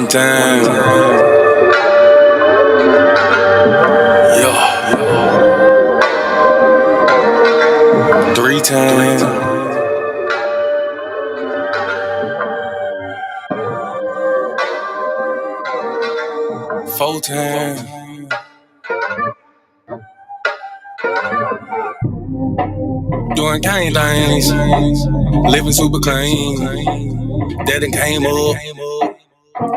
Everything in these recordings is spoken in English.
time. Yeah. Three times. Four times. Doing gang things. Living super clean. That done came up.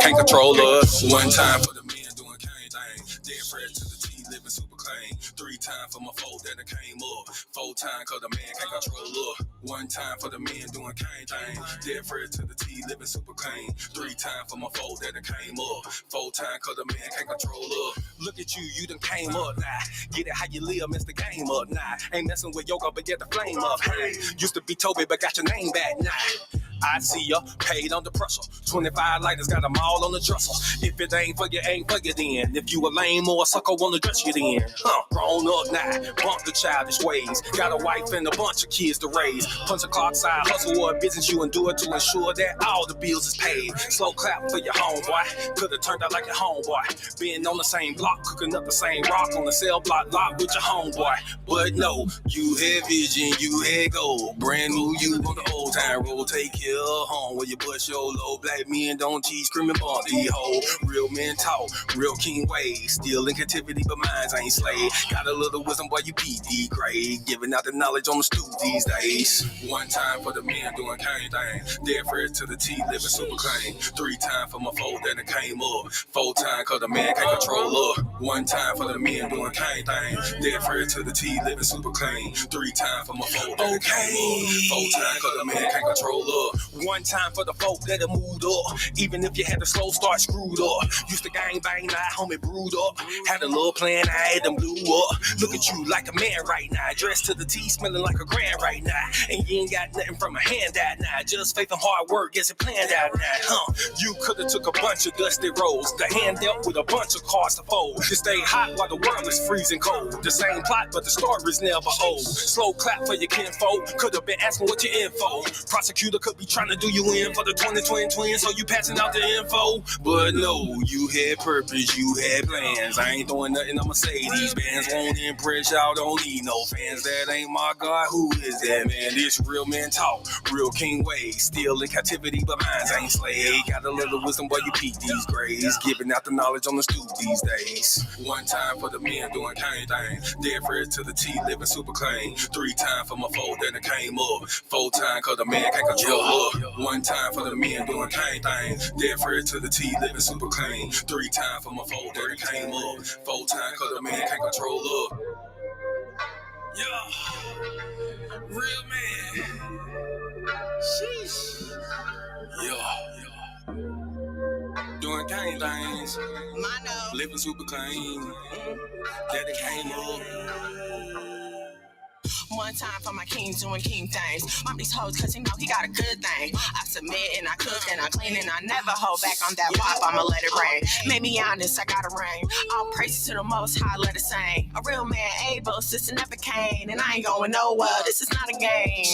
Can't control us. One time for the men doing cane things. Dead fresh to the T, living super clean. Three times for my folk that done came up. Four times cause the man can't control us. One time for the men doing cane things. Dead fresh to the T, living super clean. Three times for my folk that done came up. Four times cause the man can't control us. Look at you, you done came up now. Get it how you live, mess the game up now. Ain't messing with yoga, but get the flame up. Hey, used to be Toby, but got your name back now. I see ya, paid under pressure. 25 lighters got them all on the dresser. If it ain't for you, ain't for you then. If you a lame or a sucker, wanna dress you then. Grown up now, bump the childish ways. Got a wife and a bunch of kids to raise. Punch a clock side, hustle or a business you endure to ensure that all the bills is paid. Slow clap for your homeboy. Could've turned out like your homeboy. Been on the same block, cooking up the same rock on the cell block lot with your homeboy. But no, you had vision, you had gold. Brand new you on the old time road. Take care of home where you bust your low. Black men don't teach, screaming Bondi ho. Real men talk, real king ways. Still in captivity, but minds ain't slave. Got a little wisdom, boy, you PD grade. Giving out the knowledge on the stoop these days. One time for the men doing cane things. Dead fresh to the T, living super clean. Three times for my folk that done came up. Four times cause the man can't control up. One time for the men doing cane things. Dead fresh to the T, living super clean. Three times for my folk that done came up. Four times cause the man can't control up. One time for the folk that have moved up. Even if you had the slow start screwed up. Used to gang bang, now homie brewed up. Had a little plan, I had them blew up. Look at you like a man right now. Dressed to the T, smelling like a grand right now. And you ain't got nothing from a handout now. Just faith and hard work, gets it planned out now. You could've took a bunch of dusty rolls. The hand dealt with a bunch of cards to fold. To stay hot while the world is freezing cold. The same plot, but the story's never old. Slow clap for your kinfolk. Could've been asking what your info. Prosecutor could be trying to do you in for the 2020 twins, so you passing out the info. But no, you had purpose, you had plans. I ain't doing nothing, I'ma say these bands won't impress y'all, don't need no fans. That ain't my God, who is that man? This real men talk, real king ways. Still in captivity, but minds ain't slave. Got a little wisdom, boy, you peep these grades. Giving out the knowledge on the stoop these days. One time for the men doing cane things. Dead fresh to the T, living super clean. Three times for my folk that done came up. Four times cause the man can't control up. One time for the men doing cane things. Dead fresh to the T, living super clean. Three times for my folk that done came up. Four times cause the man can't control up. Yeah, real man. Sheesh. Yeah, doing cane things. Living super clean. That it came up. One time for my king doing king things. Mom these hoes cause he know he got a good thing. I submit and I cook and I clean and I never hold back on that pop, I'ma let it rain. Made me honest, I got a ring. All praises to the most high, let it sing. A real man able, sister never came. And I ain't going nowhere, this is not a game.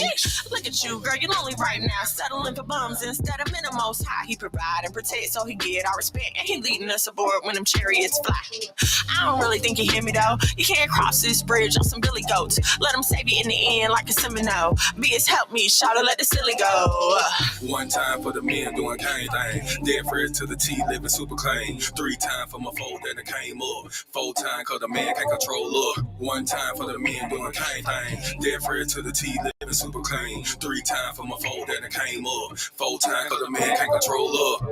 Look at you, girl, you lonely right now. Settling for bums instead of men the most high. He provide and protect so he get our respect. And he leading us aboard when them chariots fly. I don't really think you hear me though. You can't cross this bridge on some billy goats. Let them save you in the end like a Seminole. Be help me, shout to let the silly go. One time for the men doing cane things. Dead fresh to the T, living super clean. Three times for my folk that done came up. Four times cause the man can't control up. One time for the men doing cane things. Dead fresh to the T, living super clean. Three times for my folk that done came up. Four times cause the man can't control up.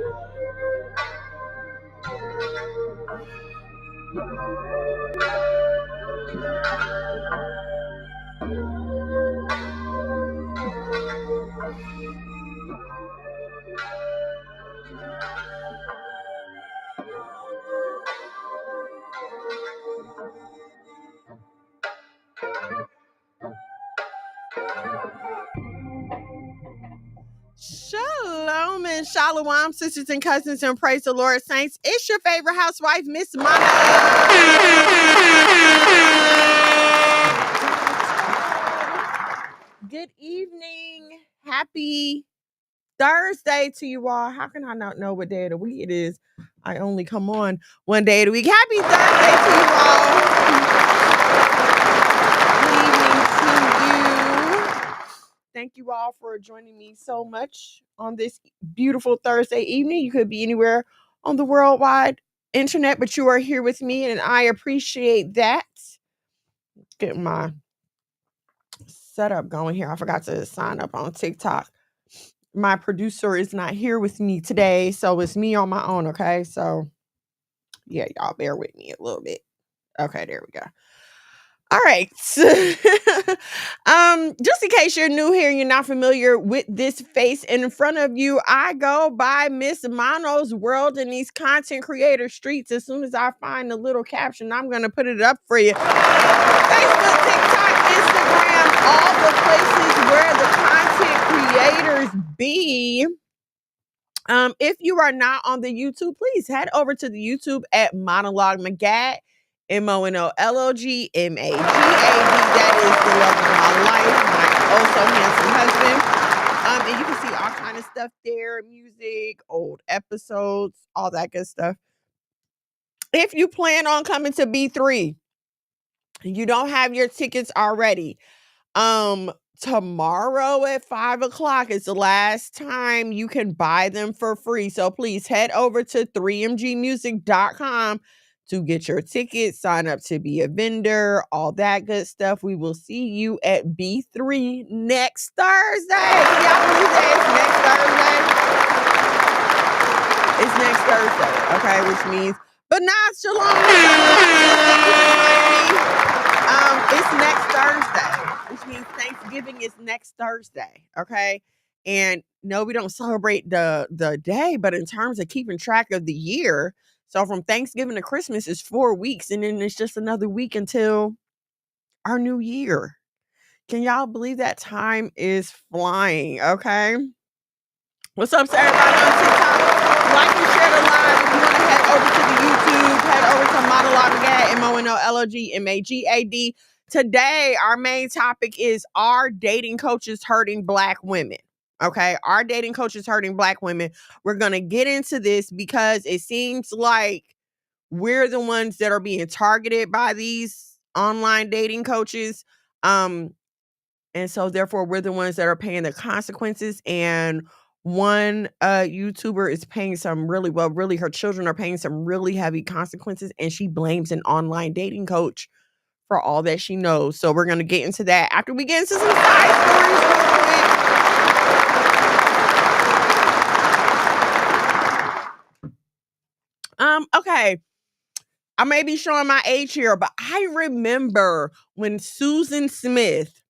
Shalom and shalom, sisters and cousins, and praise the Lord, saints. It's your favorite housewife, Miss Mama. Good evening. Happy Thursday to you all. How can I not know what day of the week it is? I only come on one day of the week. Happy Thursday to you all. Good evening to you. Thank you all for joining me so much on this beautiful Thursday evening. You could be anywhere on the worldwide internet, but you are here with me, and I appreciate that. Get my setup going here. I forgot to sign up on TikTok. My producer is not here with me today, so it's me on my own, okay? So, yeah, y'all bear with me a little bit. Okay, there we go. All right. Just in case you're new here and you're not familiar with this face in front of you, I go by Miss Mono's World in these content creator streets. As soon as I find the little caption, I'm going to put it up for you. Facebook, TikTok, Instagram, all the places where the content creators be. If you are not on the YouTube, please head over to the YouTube at Monologue Magad, MONOLOG MAGAD. That is the love of my life, my also handsome husband. And you can see all kind of stuff there, music, old episodes, all that good stuff. If you plan on coming to B3, you don't have your tickets already. Tomorrow at 5:00 is the last time you can buy them for free. So please head over to 3mgmusic.com to get your tickets, sign up to be a vendor, all that good stuff. We will see you at B3 next Thursday. Can y'all believe that it's next Thursday? It's next Thursday, okay, which means, but not Shalom. It's next Thursday, which means Thanksgiving is next Thursday, okay? And no, we don't celebrate the day, but in terms of keeping track of the year, so from Thanksgiving to Christmas is 4 weeks, and then it's just another week until our new year. Can y'all believe that time is flying, okay? What's up to everybody on TikTok? Like and share the live. If you want to head over to the YouTube, head over to Monologue Magad, MONOLOG MAGAD. Today, our main topic is, are dating coaches hurting Black women? Okay, are dating coaches hurting Black women? We're going to get into this because it seems like we're the ones that are being targeted by these online dating coaches. And so therefore we're the ones that are paying the consequences. And one YouTuber is paying some really her children are paying some really heavy consequences, and she blames an online dating coach for all that she knows. So we're going to get into that after we get into some side stories real quick. Okay. I may be showing my age here, but I remember when Susan Smith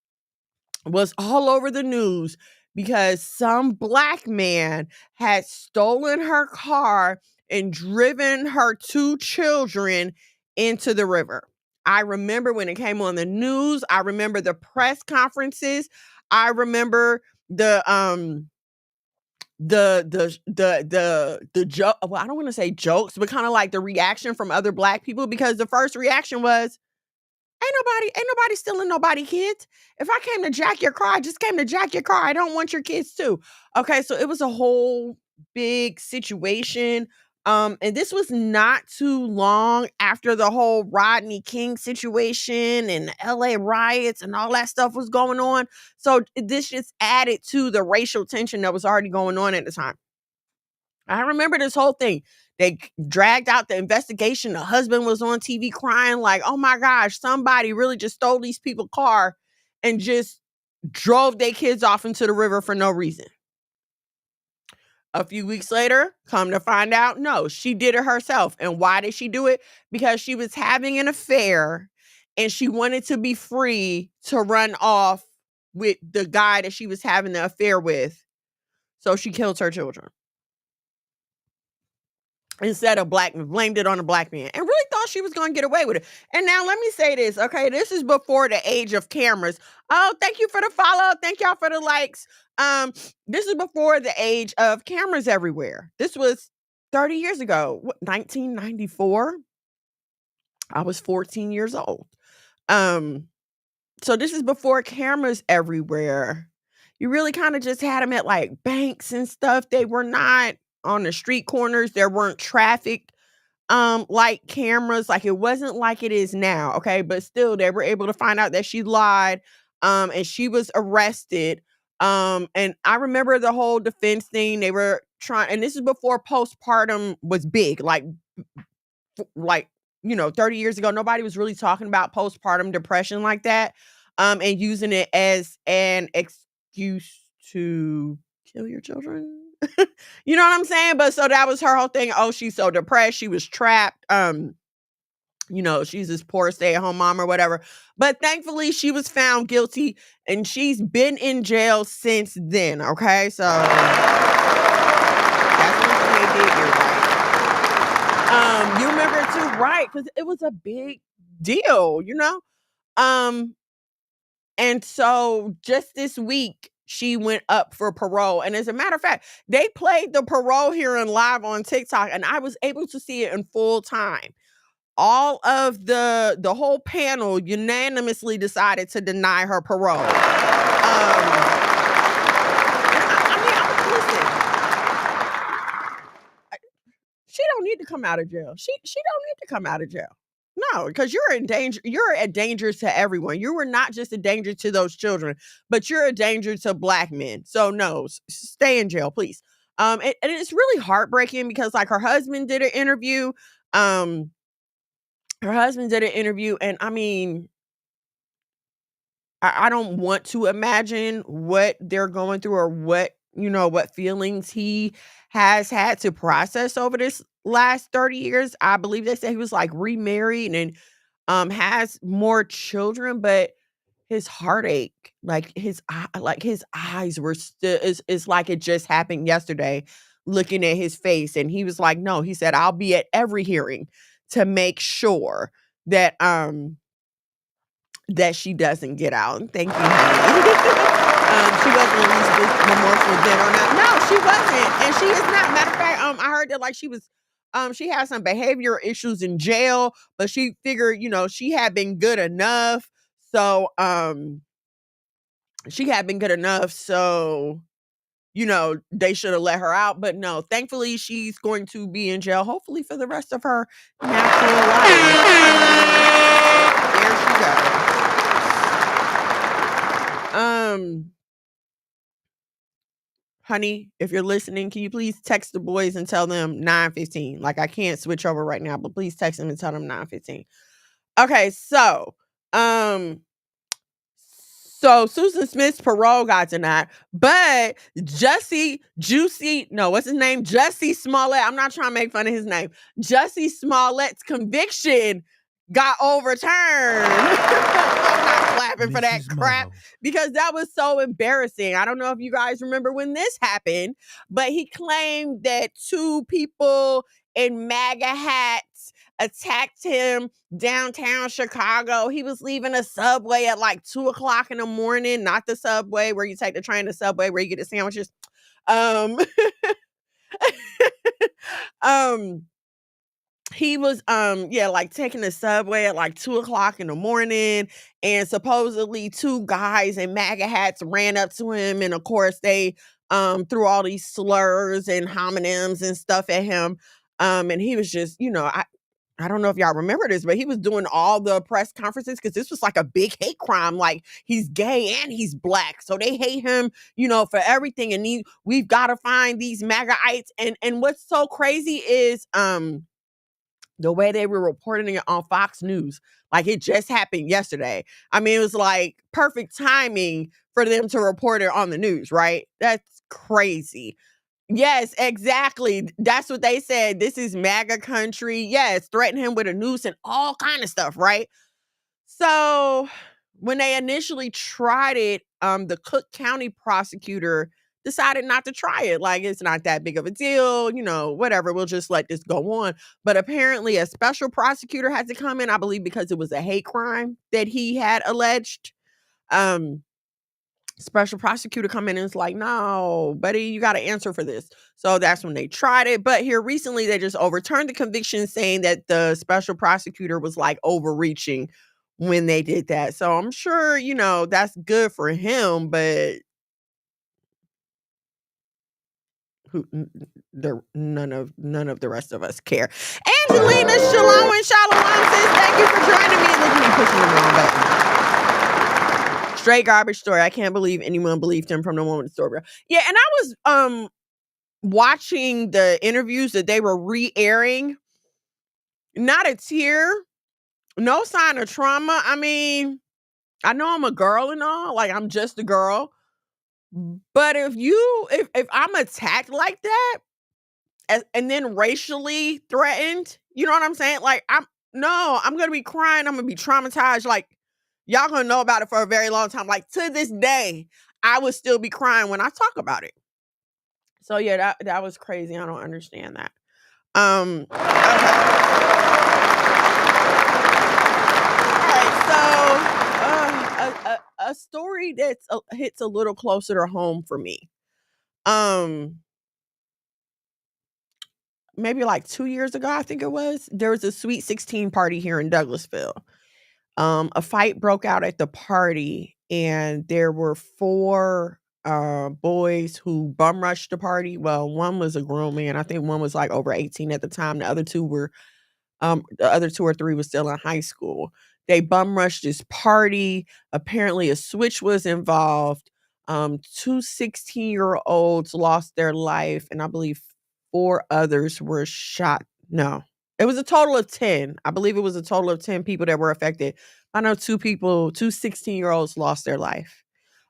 was all over the news because some Black man had stolen her car and driven her 2 children into the river. I remember when it came on the news. I remember the press conferences. I remember the joke. Well, I don't want to say jokes, but kind of like the reaction from other Black people, because the first reaction was, ain't nobody stealing nobody kids. If I came to jack your car, I just came to jack your car. I don't want your kids too. Okay, so it was a whole big situation. And this was not too long after the whole Rodney King situation and the LA riots and all that stuff was going on. So this just added to the racial tension that was already going on at the time. I remember this whole thing. They dragged out the investigation. The husband was on TV crying like, oh my gosh, somebody really just stole these people's car and just drove their kids off into the river for no reason. A few weeks later, come to find out, no, she did it herself. And why did she do it? Because she was having an affair and she wanted to be free to run off with the guy that she was having the affair with. So she killed her children. Instead of blamed it on a Black man and really thought she was going to get away with it. And now let me say this, okay? This is before the age of cameras. Oh, thank you for the follow. Thank y'all for the likes. This is before the age of cameras everywhere. This was 30 years ago, 1994. I was 14 years old. So this is before cameras everywhere. You really kind of just had them at like banks and stuff. They were not on the street corners. There weren't traffic light cameras. Like it wasn't like it is now, okay? But still they were able to find out that she lied, and she was arrested. And I remember the whole defense thing. They were trying, and this is before postpartum was big, like 30 years ago. Nobody was really talking about postpartum depression like that, and using it as an excuse to kill your children. You know what I'm saying? But so that was her whole thing. Oh, she's so depressed, she was trapped. She's this poor stay-at-home mom or whatever. But thankfully she was found guilty and she's been in jail since then. Okay, so that's when they did it right. You remember it too, right? Because it was a big deal, and so just this week, she went up for parole. And as a matter of fact, they played the parole hearing live on TikTok, and I was able to see it in full time. All of the whole panel unanimously decided to deny her parole. Listen, she don't need to come out of jail. She don't need to come out of jail. No, because you're in danger. You're a danger to everyone. You were not just a danger to those children, but you're a danger to Black men. So no, stay in jail, please. And it's really heartbreaking because like her husband did an interview. And I mean, I don't want to imagine what they're going through or what feelings he has had to process over this last 30 years. I believe they said he was like remarried and has more children, but his heartache, like his eyes were still is like it just happened yesterday looking at his face. And he was like, no, he said, I'll be at every hearing to make sure that that she doesn't get out. Thank you, honey. She wasn't at least this remorseful then or not. No, she wasn't. And she is not. Matter of fact, I heard that like she had some behavioral issues in jail, but she figured, she had been good enough. So, they should have let her out. But no, thankfully she's going to be in jail, hopefully for the rest of her natural life. There she goes. Honey, if you're listening, can you please text the boys and tell them 9:15? Like I can't switch over right now, but please text them and tell them 9:15. Okay, so Susan Smith's parole got denied, but Jussie Smollett, I'm not trying to make fun of his name. Jussie Smollett's conviction got overturned. I'm not clapping for that crap because that was so embarrassing. I don't know if you guys remember when this happened, but he claimed that two people in MAGA hats attacked him downtown Chicago. He was leaving a Subway at like 2:00 in the morning, not the Subway where you take the train, the Subway where you get the sandwiches. He was like taking the Subway at like 2:00 in the morning, and supposedly two guys in MAGA hats ran up to him, and of course they threw all these slurs and homonyms and stuff at him. And he was just, I don't know if y'all remember this, but he was doing all the press conferences because this was like a big hate crime. Like he's gay and he's Black, so they hate him, for everything. And we've got to find these MAGAites. And what's so crazy is the way they were reporting it on Fox News, like it just happened yesterday. I mean, it was like perfect timing for them to report it on the news, right? That's crazy. Yes, exactly. That's what they said. This is MAGA country. Yes, threaten him with a noose and all kind of stuff, right? So when they initially tried it, the Cook County prosecutor decided not to try it. Like, it's not that big of a deal, whatever. We'll just let this go on. But apparently a special prosecutor had to come in, I believe, because it was a hate crime that he had alleged. Special prosecutor come in and it's like, no, buddy, you got to answer for this. So that's when they tried it. But here recently, they just overturned the conviction, saying that the special prosecutor was like overreaching when they did that. So I'm sure, that's good for him, but None of the rest of us care. Angelina, shalom and shalom, sis. Thank you for joining me. Look at me pushing the wrong button. Straight garbage story. I can't believe anyone believed him from the moment the story broke. Yeah, and I was watching the interviews that they were re-airing. Not a tear, no sign of trauma. I mean, I know I'm a girl and all, like I'm just a girl. But if I'm attacked like that and then racially threatened, you know what I'm saying? Like I'm gonna be crying, I'm gonna be traumatized. Like y'all gonna know about it for a very long time. Like to this day, I would still be crying when I talk about it. So yeah, that was crazy. I don't understand that. Okay. All right, so a story that's hits a little closer to home for me. Maybe like 2 years ago, I think it was, there was a Sweet 16 party here in Douglasville. A fight broke out at the party, and there were 4 boys who bum rushed the party. Well, one was a grown man. I think one was like over 18 at the time. The other 2 or 3 was still in high school. They bum rushed this party. Apparently a switch was involved. 2 16-year-olds lost their life, and I believe 4 others were shot. No, it was a total of 10. I believe it was a total of 10 people that were affected. I know 2 16-year-olds lost their life.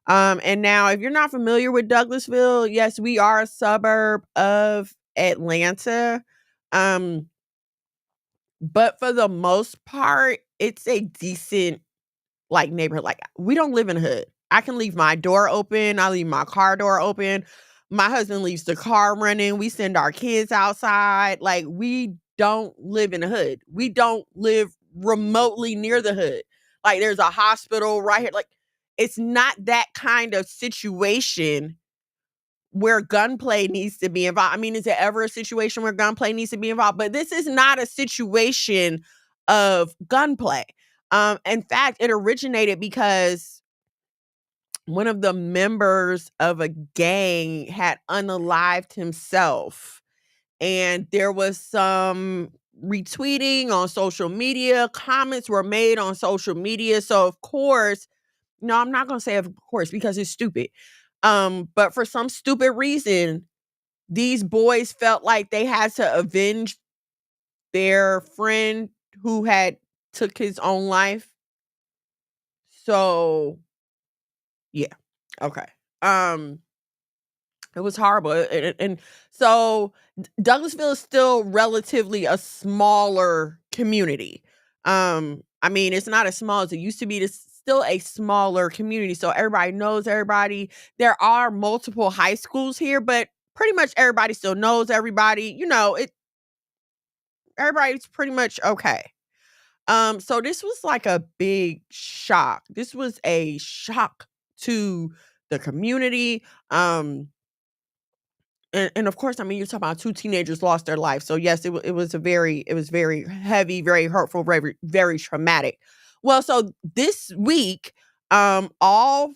And now if you're not familiar with Douglasville, yes, we are a suburb of Atlanta. But for the most part, it's a decent, like, neighborhood. Like, we don't live in a hood. I can leave my door open. I leave my car door open. My husband leaves the car running. We send our kids outside. Like, we don't live in a hood. We don't live remotely near the hood. Like, there's a hospital right here. Like, it's not that kind of situation where gunplay needs to be involved. I mean, is there ever a situation where gunplay needs to be involved? But this is not a situation of gunplay. In fact, it originated because one of the members of a gang had unalived himself. And there was some retweeting on social media, comments were made on social media. So, of course, no, I'm not going to say of course because it's stupid. But for some stupid reason, these boys felt like they had to avenge their friend who had took his own life. So, yeah. Okay. Um, it was horrible. And so Douglasville is still relatively a smaller community. I mean, it's not as small as it used to be. It's still a smaller community. So everybody knows everybody. There are multiple high schools here, but pretty much everybody still knows everybody. You know, everybody's pretty much okay. So this was like a big shock. This was a shock to the community. And of course, I mean, you're talking about 2 teenagers lost their life. So yes, it was very heavy, very hurtful, very traumatic. Well, so this week, all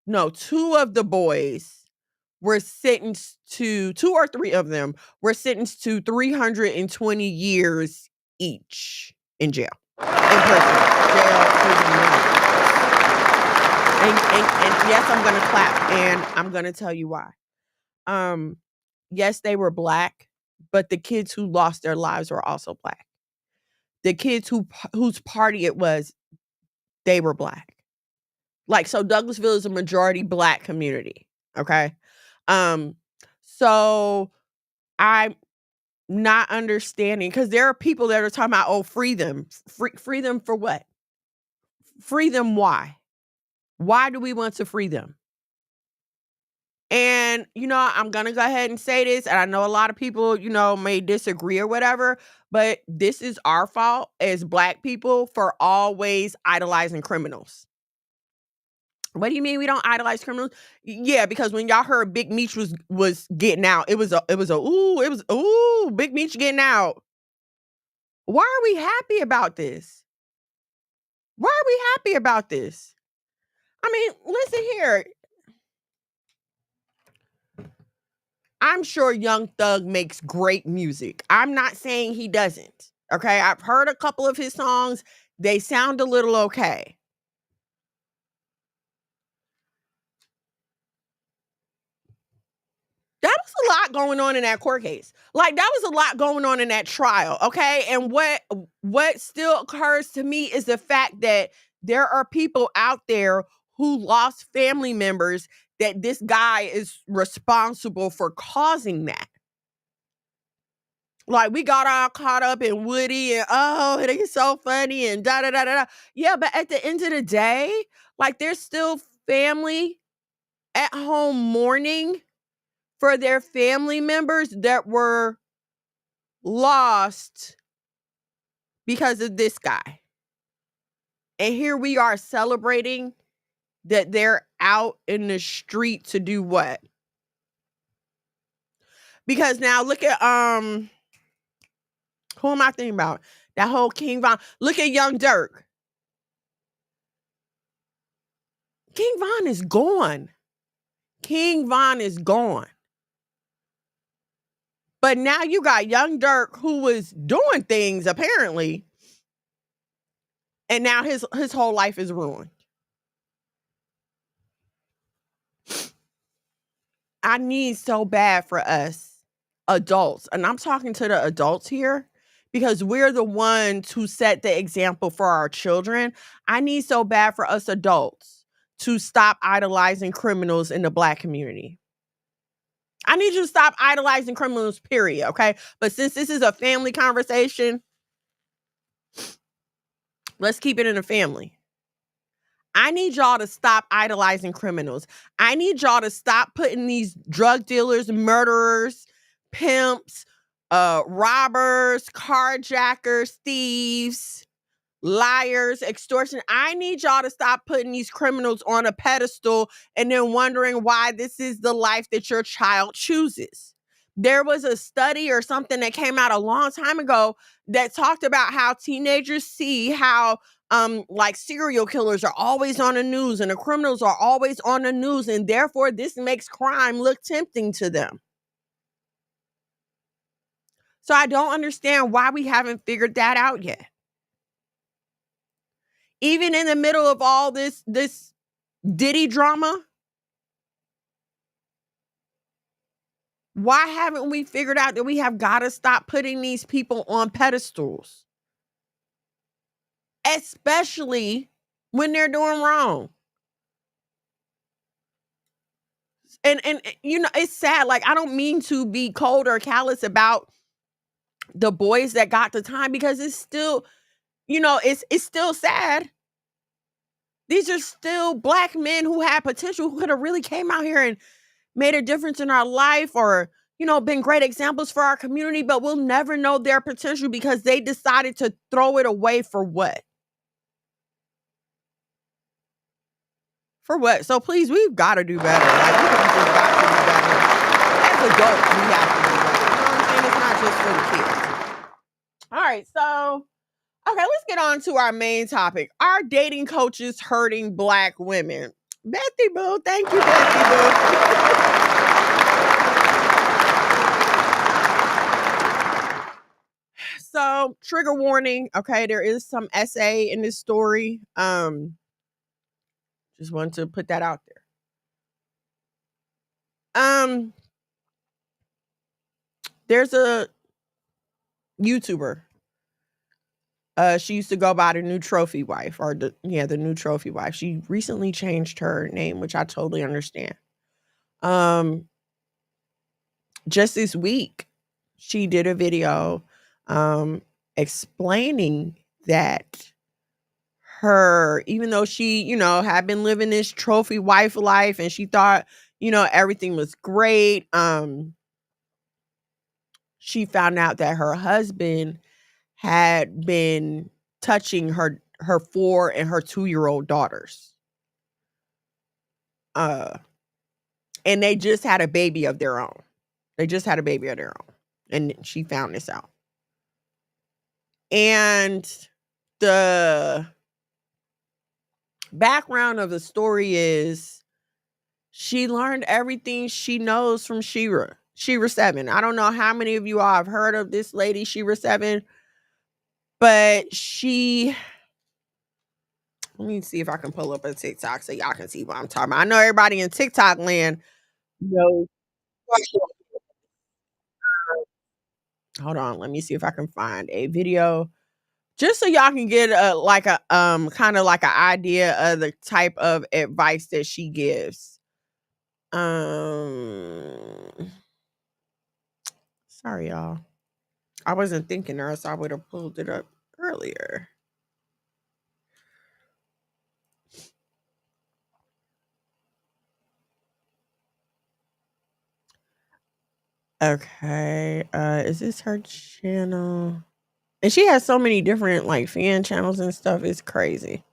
no, 2 of the boys were sentenced to 2 or 3 of them were sentenced to 320 years each in jail. In prison. Jail, prison, and yes, I'm gonna clap, and I'm gonna tell you why. Um, yes, they were Black, but the kids who lost their lives were also Black. The kids whose party it was, they were Black. Like, so Douglasville is a majority Black community, okay? Um, so I'm not understanding because there are people that are talking about, "Oh, free them." Free them for what? Free them why? Why do we want to free them? And, I'm gonna go ahead and say this, and I know a lot of people, may disagree or whatever, but this is our fault as Black people for always idolizing criminals. What do you mean we don't idolize criminals? Yeah, because when y'all heard Big Meech was getting out, it was Big Meech getting out. Why are we happy about this? Why are we happy about this? I mean, listen here. I'm sure Young Thug makes great music. I'm not saying he doesn't. Okay. I've heard a couple of his songs. They sound a little okay. That was a lot going on in that court case. Like, that was a lot going on in that trial, okay? And what still occurs to me is the fact that there are people out there who lost family members that this guy is responsible for causing that. Like, we got all caught up in Woody and, oh, it is so funny and da da da da da. Yeah, but at the end of the day, like, there's still family at home mourning for their family members that were lost because of this guy. And here we are celebrating that they're out in the street to do what? Because now look at who am I thinking about? That whole King Von. Look at Young Dirk. King Von is gone. King Von is gone. But now you got Young Dirk who was doing things apparently, and now his whole life is ruined. I need so bad for us adults, and I'm talking to the adults here because we're the ones who set the example for our children. I need so bad for us adults to stop idolizing criminals in the Black community. I need you to stop idolizing criminals, period, okay? But since this is a family conversation, let's keep it in the family. I need y'all to stop idolizing criminals. I need y'all to stop putting these drug dealers, murderers, pimps, robbers, carjackers, thieves, liars, extortion. I need y'all to stop putting these criminals on a pedestal and then wondering why this is the life that your child chooses. There was a study or something that came out a long time ago that talked about how teenagers see how like serial killers are always on the news and the criminals are always on the news, and therefore this makes crime look tempting to them. So I don't understand why we haven't figured that out yet. Even in the middle of all this Diddy drama, why haven't we figured out that we have got to stop putting these people on pedestals? Especially when they're doing wrong. And you know, it's sad. Like, I don't mean to be cold or callous about the boys that got the time, because it's still, you know, it's still sad. These are still Black men who had potential, who could have really came out here and made a difference in our life, or, you know, been great examples for our community, but we'll never know their potential because they decided to throw it away for what? For what? So please, we've got to do better. Like, we just got to do better. As adults, we have to do better. You know what I'm saying? It's not just for the kids. All right, so, okay, let's get on to our main topic. Are dating coaches hurting Black women? Bethy Boo, thank you, Bethy Boo. So, trigger warning, okay, there is some essay in this story. Just wanted to put that out there. There's a YouTuber. She used to go by the New Trophy Wife, or the New Trophy Wife. She recently changed her name, which I totally understand. Just this week, she did a video explaining that her, even though she, you know, had been living this trophy wife life and she thought, you know, everything was great, she found out that her husband had been touching her 4 and her 2-year-old daughters. And they just had a baby of their own. And she found this out. And the background of the story is she learned everything she knows from Shira. Shira 7. I don't know how many of you all have heard of this lady, Shira 7, but let me see if I can pull up a TikTok so y'all can see what I'm talking about. I know everybody in TikTok land knows. Hold on, let me see if I can find a video just so y'all can get a like a kind of like an idea of the type of advice that she gives. Sorry y'all. I wasn't thinking, or else I would have pulled it up earlier. Okay, is this her channel? And she has so many different like fan channels and stuff. It's crazy.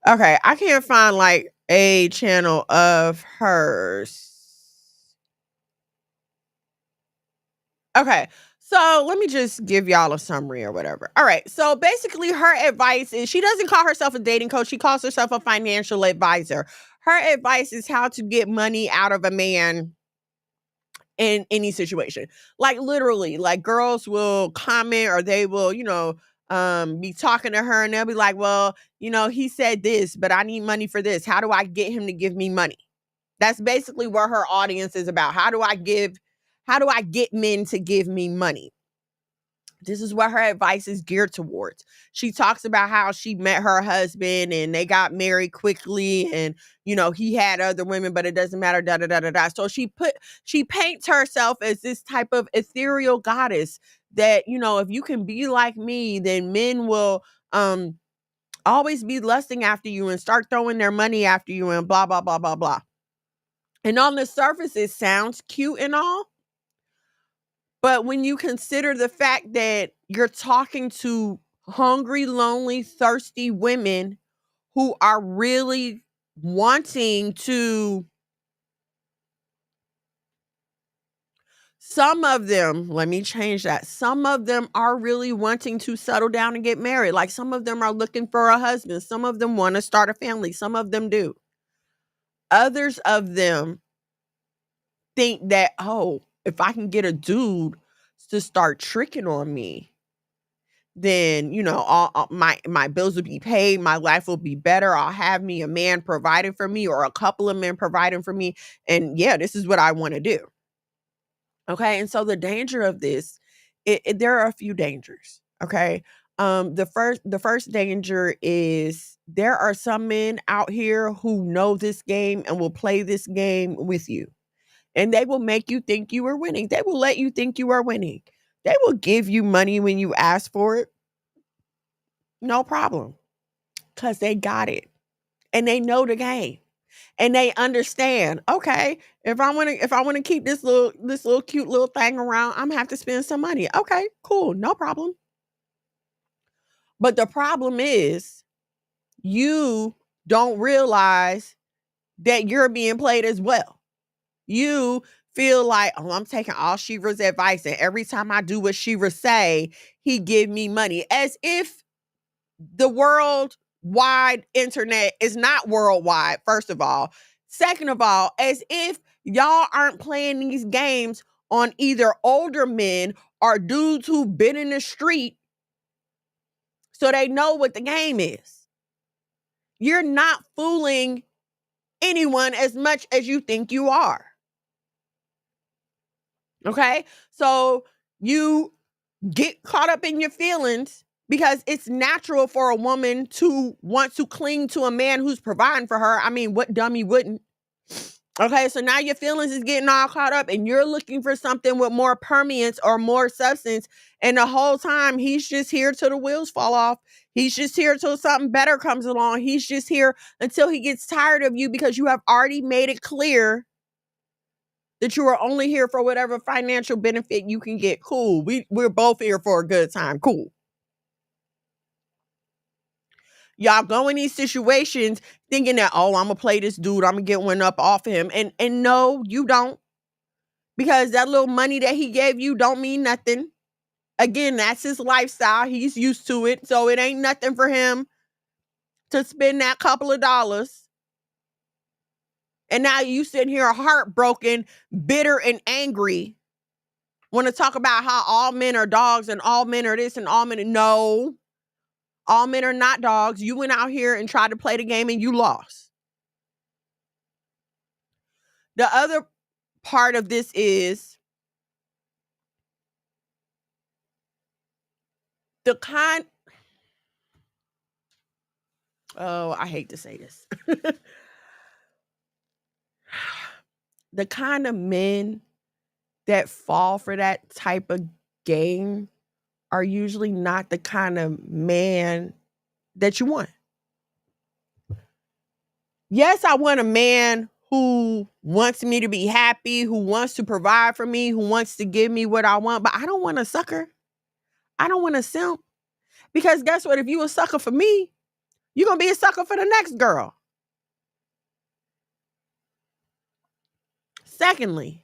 Okay, I can't find like a channel of hers. Okay, so let me just give y'all a summary or whatever. All right, so basically, her advice is she doesn't call herself a dating coach, she calls herself a financial advisor. Her advice is how to get money out of a man in any situation. Like literally, like girls will comment or they will, be talking to her and they'll be like, well, he said this, but I need money for this. How do I get him to give me money? That's basically what her audience is about. How do I get men to give me money? This is what her advice is geared towards. She talks about how she met her husband and they got married quickly and he had other women, but it doesn't matter, da da da da da. So she paints herself as this type of ethereal goddess that, if you can be like me, then men will always be lusting after you and start throwing their money after you and blah blah blah blah blah. And on the surface, it sounds cute and all. But when you consider the fact that you're talking to hungry, lonely, thirsty women who are really wanting to, some of them, let me change that. Some of them are really wanting to settle down and get married. Like some of them are looking for a husband. Some of them want to start a family. Some of them do. Others of them think that, oh, if I can get a dude to start tricking on me, then all my bills will be paid, my life will be better, I'll have me a man providing for me or a couple of men providing for me, and yeah, this is what I want to do. Okay, and so the danger of this, there are a few dangers. Okay, the first danger is there are some men out here who know this game and will play this game with you. And they will make you think you are winning. They will let you think you are winning. They will give you money when you ask for it. No problem. Because they got it. And they know the game. And they understand, okay, if I want to keep this little cute little thing around, I'm gonna have to spend some money. Okay, cool, no problem. But the problem is you don't realize that you're being played as well. You feel like, oh, I'm taking all Shivra's advice, and every time I do what Shivra say, he give me money. As if the worldwide internet is not worldwide, first of all. Second of all, as if y'all aren't playing these games on either older men or dudes who've been in the street so they know what the game is. You're not fooling anyone as much as you think you are. Okay? So you get caught up in your feelings because it's natural for a woman to want to cling to a man who's providing for her. I mean, what dummy wouldn't? Okay, so now your feelings is getting all caught up and you're looking for something with more permeance or more substance. And the whole time he's just here till the wheels fall off. He's just here till something better comes along. He's just here until he gets tired of you because you have already made it clear that you are only here for whatever financial benefit you can get. Cool. We're both here for a good time. Cool. Y'all go in these situations thinking that, oh, I'm gonna play this dude, I'm gonna get one up off of him. And no, you don't. Because that little money that he gave you don't mean nothing. Again, that's his lifestyle. He's used to it. So it ain't nothing for him to spend that couple of dollars. And now you sitting here heartbroken, bitter, and angry. Want to talk about how all men are dogs and all men are this and all men. No, all men are not dogs. You went out here and tried to play the game and you lost. The other part of this is the kind. Oh, I hate to say this. The kind of men that fall for that type of game are usually not the kind of man that you want. Yes, I want a man who wants me to be happy, who wants to provide for me, who wants to give me what I want, but I don't want a sucker. I don't want a simp. Because guess what? If you a sucker for me, you're going to be a sucker for the next girl. Secondly,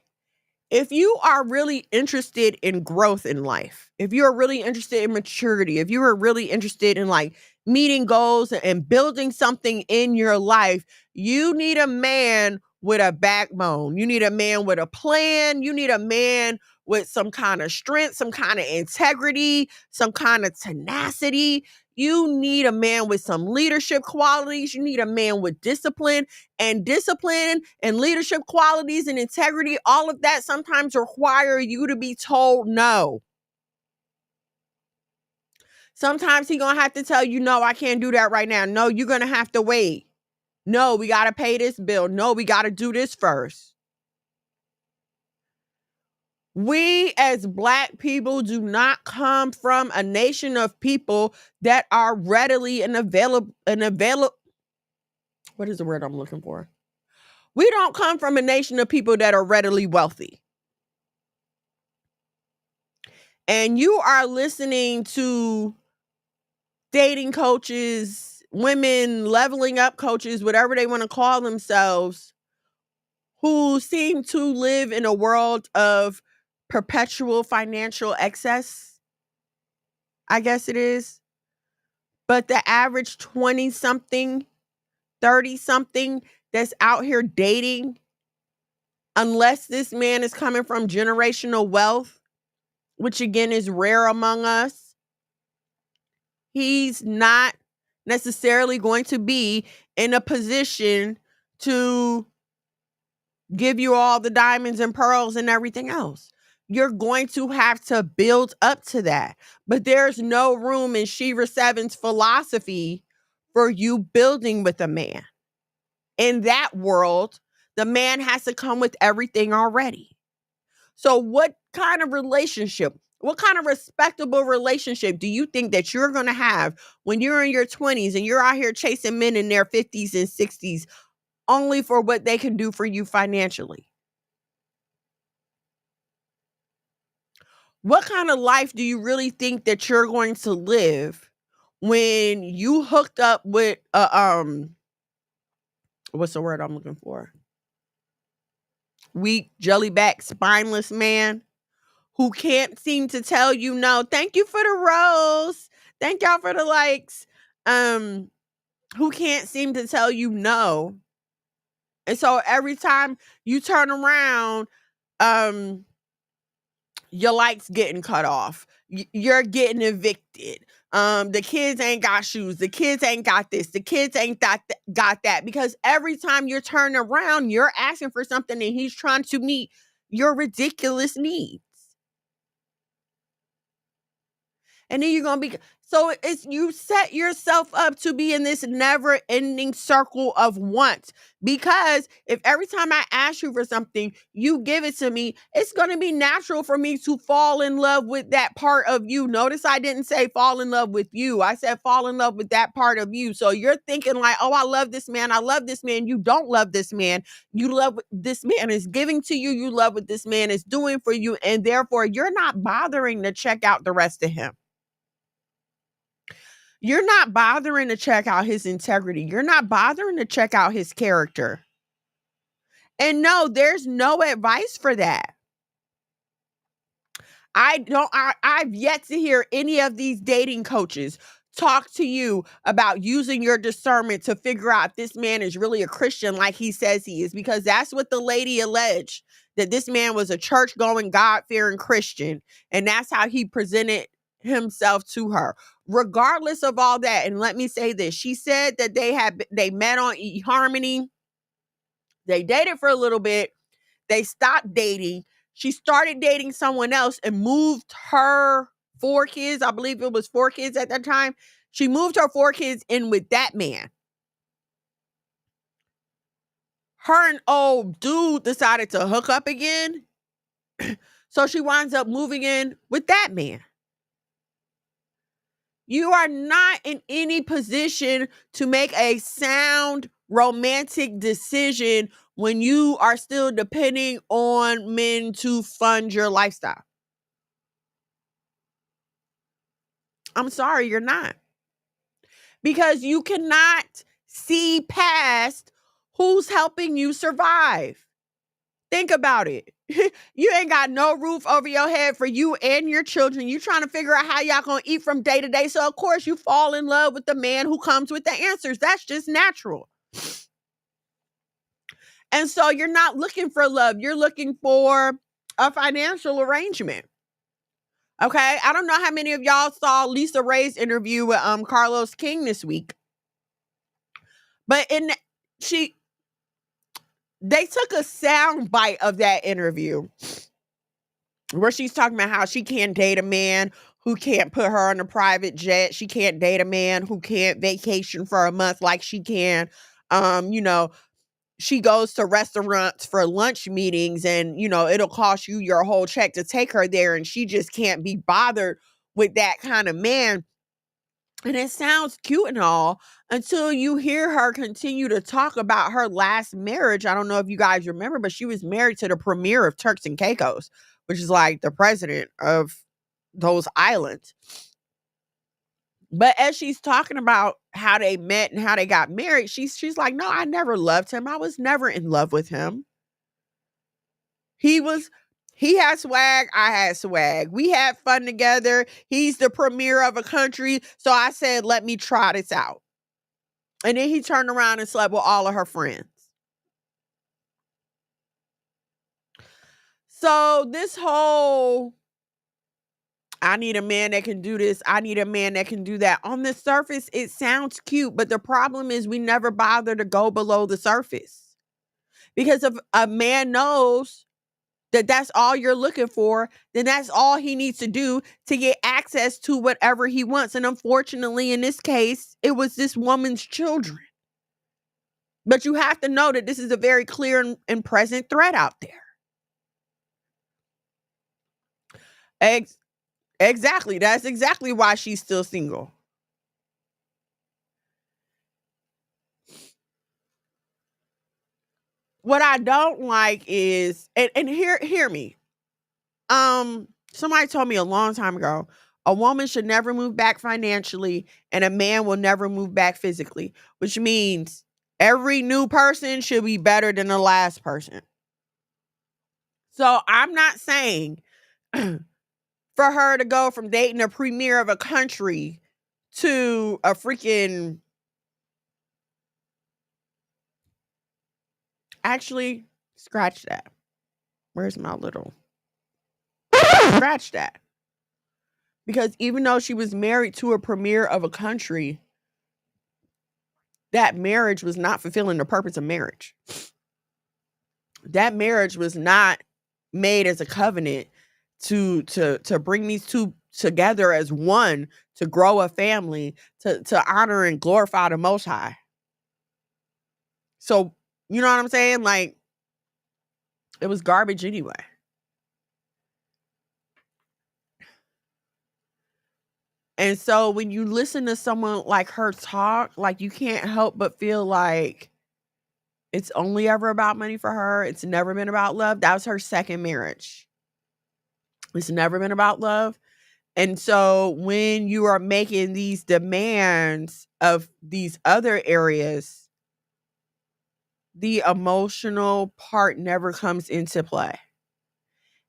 if you are really interested in growth in life, if you're really interested in maturity, if you are really interested in like meeting goals and building something in your life, you need a man with a backbone. You need a man with a plan. You need a man with some kind of strength, some kind of integrity, some kind of tenacity. You need a man with some leadership qualities. You need a man with discipline and leadership qualities and integrity. All of that sometimes require you to be told no. Sometimes he's going to have to tell you, no, I can't do that right now. No, you're going to have to wait. No, we got to pay this bill. No, we got to do this first. We as Black people do not come from a nation of people that are readily and available. What is the word I'm looking for? We don't come from a nation of people that are readily wealthy. And you are listening to dating coaches, women leveling up coaches, whatever they want to call themselves, who seem to live in a world of perpetual financial excess, I guess it is. But the average 20-something, 30-something that's out here dating, unless this man is coming from generational wealth, which again is rare among us, he's not necessarily going to be in a position to give you all the diamonds and pearls and everything else. You're going to have to build up to that. But there's no room in Shiva 7's philosophy for you building with a man. In that world, the man has to come with everything already. So what kind of relationship, what kind of respectable relationship do you think that you're going to have when you're in your 20s and you're out here chasing men in their 50s and 60s only for what they can do for you financially? What kind of life do you really think that you're going to live when you hooked up with what's the word I'm looking for? Weak, jellyback, spineless man who can't seem to tell you no. Thank you for the rose. Thank y'all for the likes. Who can't seem to tell you no. And so every time you turn around, your lights getting cut off. You're getting evicted. The kids ain't got shoes. The kids ain't got this. The kids ain't got that. Because every time you're turning around, you're asking for something and he's trying to meet your ridiculous needs. And then you're going to be, so it's, you set yourself up to be in this never ending circle of want. Because if every time I ask you for something, you give it to me, it's going to be natural for me to fall in love with that part of you. Notice I didn't say fall in love with you. I said fall in love with that part of you. So you're thinking like, oh, I love this man. I love this man. You don't love this man. You love what this man is giving to you. You love what this man is doing for you. And therefore, you're not bothering to check out the rest of him. You're not bothering to check out his integrity. You're not bothering to check out his character. And no, there's no advice for that. I've yet to hear any of these dating coaches talk to you about using your discernment to figure out if this man is really a Christian like he says he is, because that's what the lady alleged, that this man was a church-going, God-fearing Christian, and that's how he presented himself to her. Regardless of all that, and let me say this, she said that they met on eHarmony. They dated for a little bit. They stopped dating. She started dating someone else and moved her 4 kids. I believe it was 4 kids at that time. She moved her 4 kids in with that man. Her and old dude decided to hook up again. So she winds up moving in with that man. You are not in any position to make a sound romantic decision when you are still depending on men to fund your lifestyle. I'm sorry, you're not. Because you cannot see past who's helping you survive. Think about it. You ain't got no roof over your head for you and your children. You trying to figure out how y'all gonna eat from day to day. So of course you fall in love with the man who comes with the answers. That's just natural. And so you're not looking for love. You're looking for a financial arrangement. Okay. I don't know how many of y'all saw Lisa Ray's interview with Carlos King this week. But they took a sound bite of that interview where she's talking about how she can't date a man who can't put her on a private jet. She can't date a man who can't vacation for a month like she can. She goes to restaurants for lunch meetings and, it'll cost you your whole check to take her there. And she just can't be bothered with that kind of man. And it sounds cute and all until you hear her continue to talk about her last marriage. I don't know if you guys remember, but she was married to the premier of Turks and Caicos, which is like the president of those islands. But as she's talking about how they met and how they got married, she's like, no, I never loved him. I was never in love with him. He had swag. I had swag. We had fun together. He's the premier of a country. So I said, let me try this out. And then he turned around and slept with all of her friends. So this whole, I need a man that can do this, I need a man that can do that. On the surface, it sounds cute, but the problem is we never bother to go below the surface. Because if a man knows that that's all you're looking for, then that's all he needs to do to get access to whatever he wants. And unfortunately, in this case, it was this woman's children. But you have to know that this is a very clear and present threat out there. Exactly. That's exactly why she's still single. What I don't like is, and hear me. Somebody told me a long time ago, a woman should never move back financially and a man will never move back physically, which means every new person should be better than the last person. So I'm not saying for her to go from dating a premier of a country to a freaking, actually, scratch that. Where's my little? Scratch that. Because even though she was married to a premier of a country, that marriage was not fulfilling the purpose of marriage. That marriage was not made as a covenant to bring these two together as one, to grow a family, to honor and glorify the Most High. So, you know what I'm saying? Like, it was garbage anyway. And so when you listen to someone like her talk, like, you can't help but feel like it's only ever about money for her. It's never been about love. That was her second marriage. It's never been about love. And so when you are making these demands of these other areas, the emotional part never comes into play.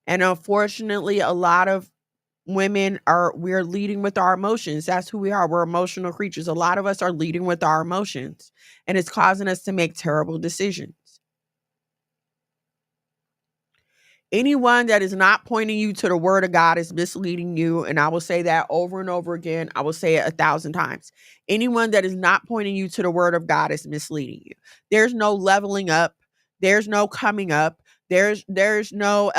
And unfortunately, a lot of we're leading with our emotions. That's who we are. We're emotional creatures. A lot of us are leading with our emotions, and it's causing us to make terrible decisions. Anyone that is not pointing you to the word of God is misleading you. And I will say that over and over again. I will say it 1,000 times. Anyone that is not pointing you to the word of God is misleading you. There's no leveling up. There's no coming up. There's no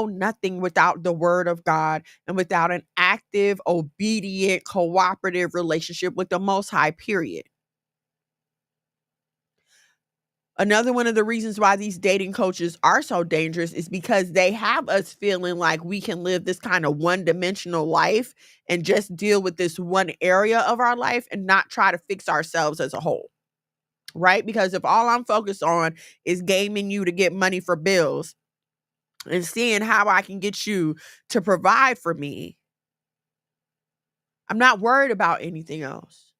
nothing without the word of God and without an active, obedient, cooperative relationship with the Most High, period. Another one of the reasons why these dating coaches are so dangerous is because they have us feeling like we can live this kind of one-dimensional life and just deal with this one area of our life and not try to fix ourselves as a whole. Right? Because if all I'm focused on is gaming you to get money for bills and seeing how I can get you to provide for me, I'm not worried about anything else.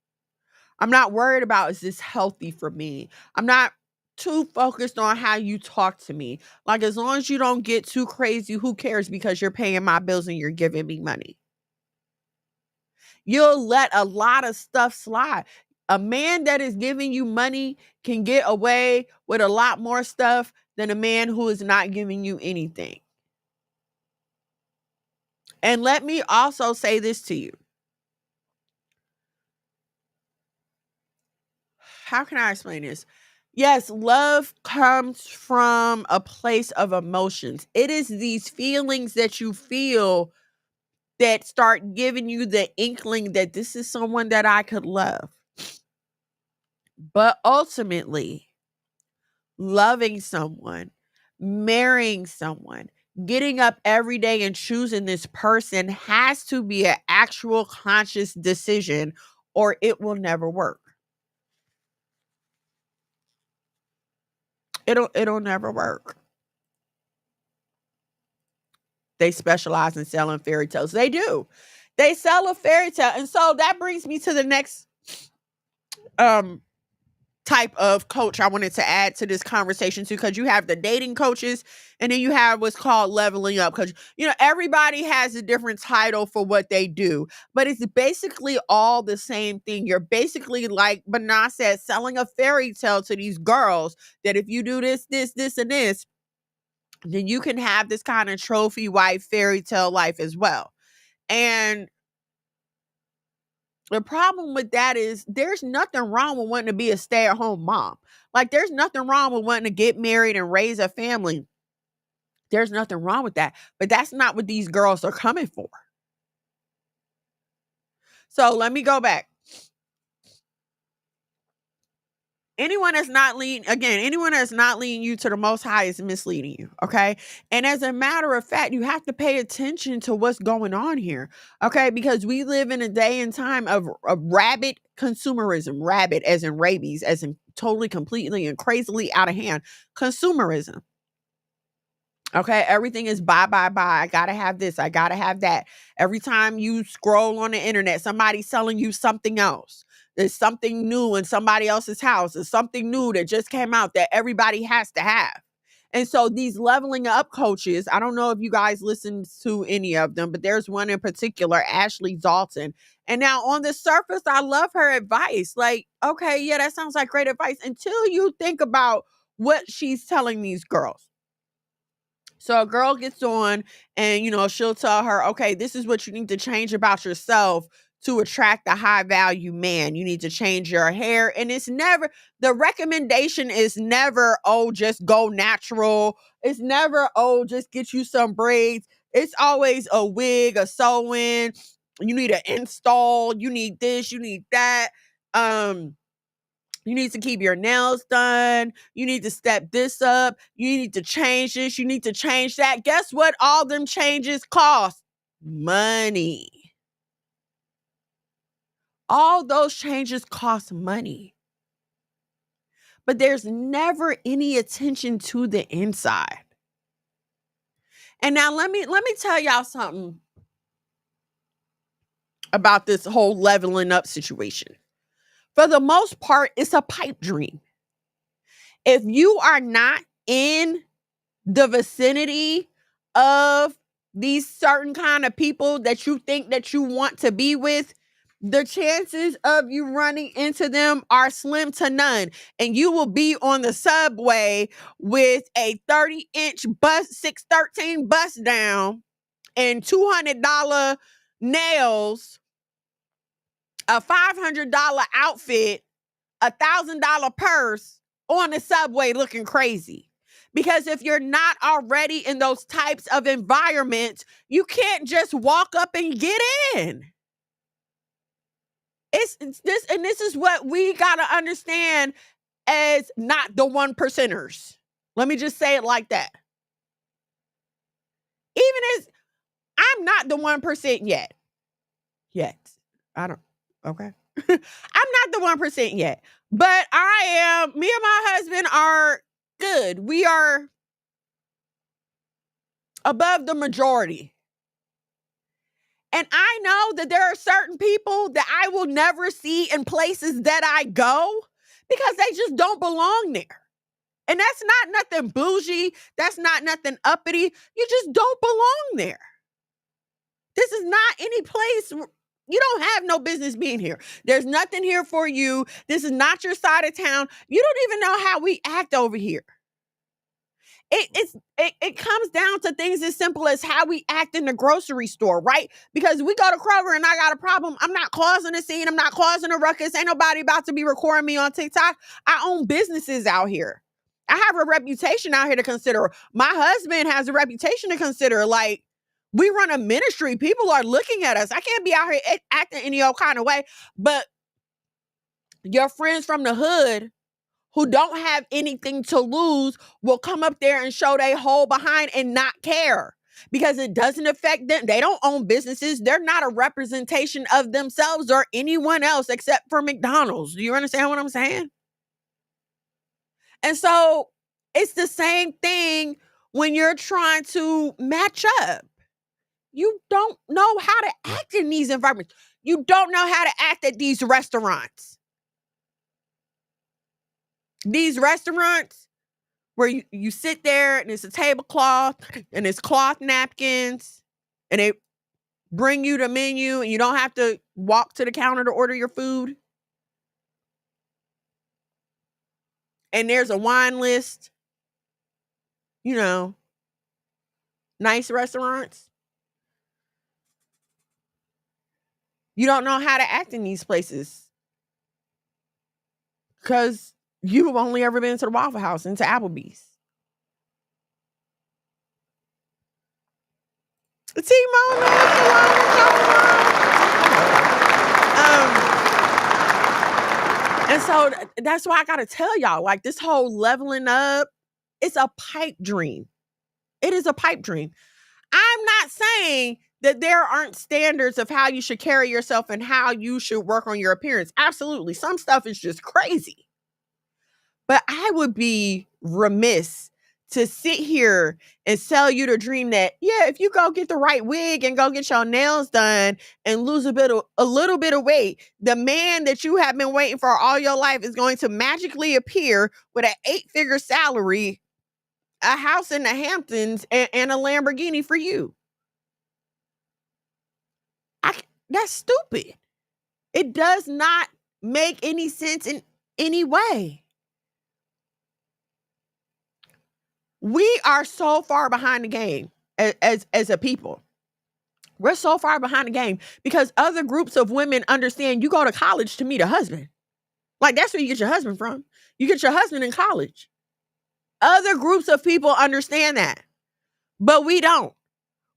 I'm not worried about, is this healthy for me? I'm not too focused on how you talk to me. Like, as long as you don't get too crazy, who cares, because you're paying my bills and you're giving me money. You'll let a lot of stuff slide. A man that is giving you money can get away with a lot more stuff than a man who is not giving you anything. And let me also say this to you. How can I explain this? Yes, love comes from a place of emotions. It is these feelings that you feel that start giving you the inkling that this is someone that I could love. But ultimately, loving someone, marrying someone, getting up every day and choosing this person has to be an actual conscious decision, or it will never work. It'll never work. They specialize in selling fairy tales. They do. They sell a fairy tale. And so that brings me to the next type of coach I wanted to add to this conversation too, because you have the dating coaches and then you have what's called leveling up. Because everybody has a different title for what they do, but it's basically all the same thing. You're basically, like Bana said, selling a fairy tale to these girls that if you do this, and this, then you can have this kind of trophy wife fairy tale life as well. And the problem with that is there's nothing wrong with wanting to be a stay-at-home mom. Like, there's nothing wrong with wanting to get married and raise a family. There's nothing wrong with that. But that's not what these girls are coming for. So let me go back. Anyone that's not leading you to the Most High is misleading you, okay? And as a matter of fact, you have to pay attention to what's going on here, okay? Because we live in a day and time of rabid consumerism, rabid as in rabies, as in totally, completely, and crazily out of hand consumerism. Okay, everything is buy. I gotta have this. I gotta have that. Every time you scroll on the internet, somebody's selling you something else. There's something new in somebody else's house. There's something new that just came out that everybody has to have. And so these leveling up coaches, I don't know if you guys listen to any of them, but there's one in particular, Ashley Dalton. And now on the surface, I love her advice. Like, okay, yeah, that sounds like great advice until you think about what she's telling these girls. So a girl gets on and, she'll tell her, okay, this is what you need to change about yourself to attract a high value man. You need to change your hair. And the recommendation is never, oh, just go natural. It's never, oh, just get you some braids. It's always a wig, a sew-in. You need an install. You need this, you need that. You need to keep your nails done. You need to step this up. You need to change this. You need to change that. Guess what all them changes cost? Money. All those changes cost money. But there's never any attention to the inside. And now let me tell y'all something about this whole leveling up situation. For the most part, it's a pipe dream. If you are not in the vicinity of these certain kind of people that you think that you want to be with, the chances of you running into them are slim to none. And you will be on the subway with a 30-inch bus, 613 bust down and $200 nails, a $500 outfit, $1,000 purse on the subway looking crazy. Because if you're not already in those types of environments, you can't just walk up and get in. It's this, and this is what we got to understand as not the 1%ers. Let me just say it like that. Even as I'm not the 1% yet. I don't, okay. I'm not the 1% yet, but I am, me and my husband are good. We are above the majority. And I know that there are certain people that I will never see in places that I go because they just don't belong there. And that's not nothing bougie. That's not nothing uppity. You just don't belong there. This is not any place. You don't have no business being here. There's nothing here for you. This is not your side of town. You don't even know how we act over here. It comes down to things as simple as how we act in the grocery store, right? Because we go to Kroger and I got a problem. I'm not causing a scene. I'm not causing a ruckus. Ain't nobody about to be recording me on TikTok. I own businesses out here. I have a reputation out here to consider. My husband has a reputation to consider. Like, we run a ministry. People are looking at us. I can't be out here acting any old kind of way. But your friends from the hood who don't have anything to lose will come up there and show they whole behind and not care because it doesn't affect them. They don't own businesses. They're not a representation of themselves or anyone else except for McDonald's. Do you understand what I'm saying? And so it's the same thing when you're trying to match up. You don't know how to act in these environments. You don't know how to act at these restaurants. These restaurants where you sit there and it's a tablecloth and it's cloth napkins and they bring you the menu and you don't have to walk to the counter to order your food. And there's a wine list, you know, nice restaurants. You don't know how to act in these places because you've only ever been to the Waffle House and to Applebee's. T-Mone, and so that's why I gotta tell y'all, like, this whole leveling up, it's a pipe dream. It is a pipe dream. I'm not saying that there aren't standards of how you should carry yourself and how you should work on your appearance. Absolutely. Some stuff is just crazy. But I would be remiss to sit here and sell you the dream that, yeah, if you go get the right wig and go get your nails done and lose a little bit of weight, the man that you have been waiting for all your life is going to magically appear with an 8-figure salary, a house in the Hamptons, and a Lamborghini for you. That's stupid. It does not make any sense in any way. We are so far behind the game as a people. We're so far behind the game because other groups of women understand you go to college to meet a husband. Like, that's where you get your husband from. You get your husband in college. Other groups of people understand that, but we don't.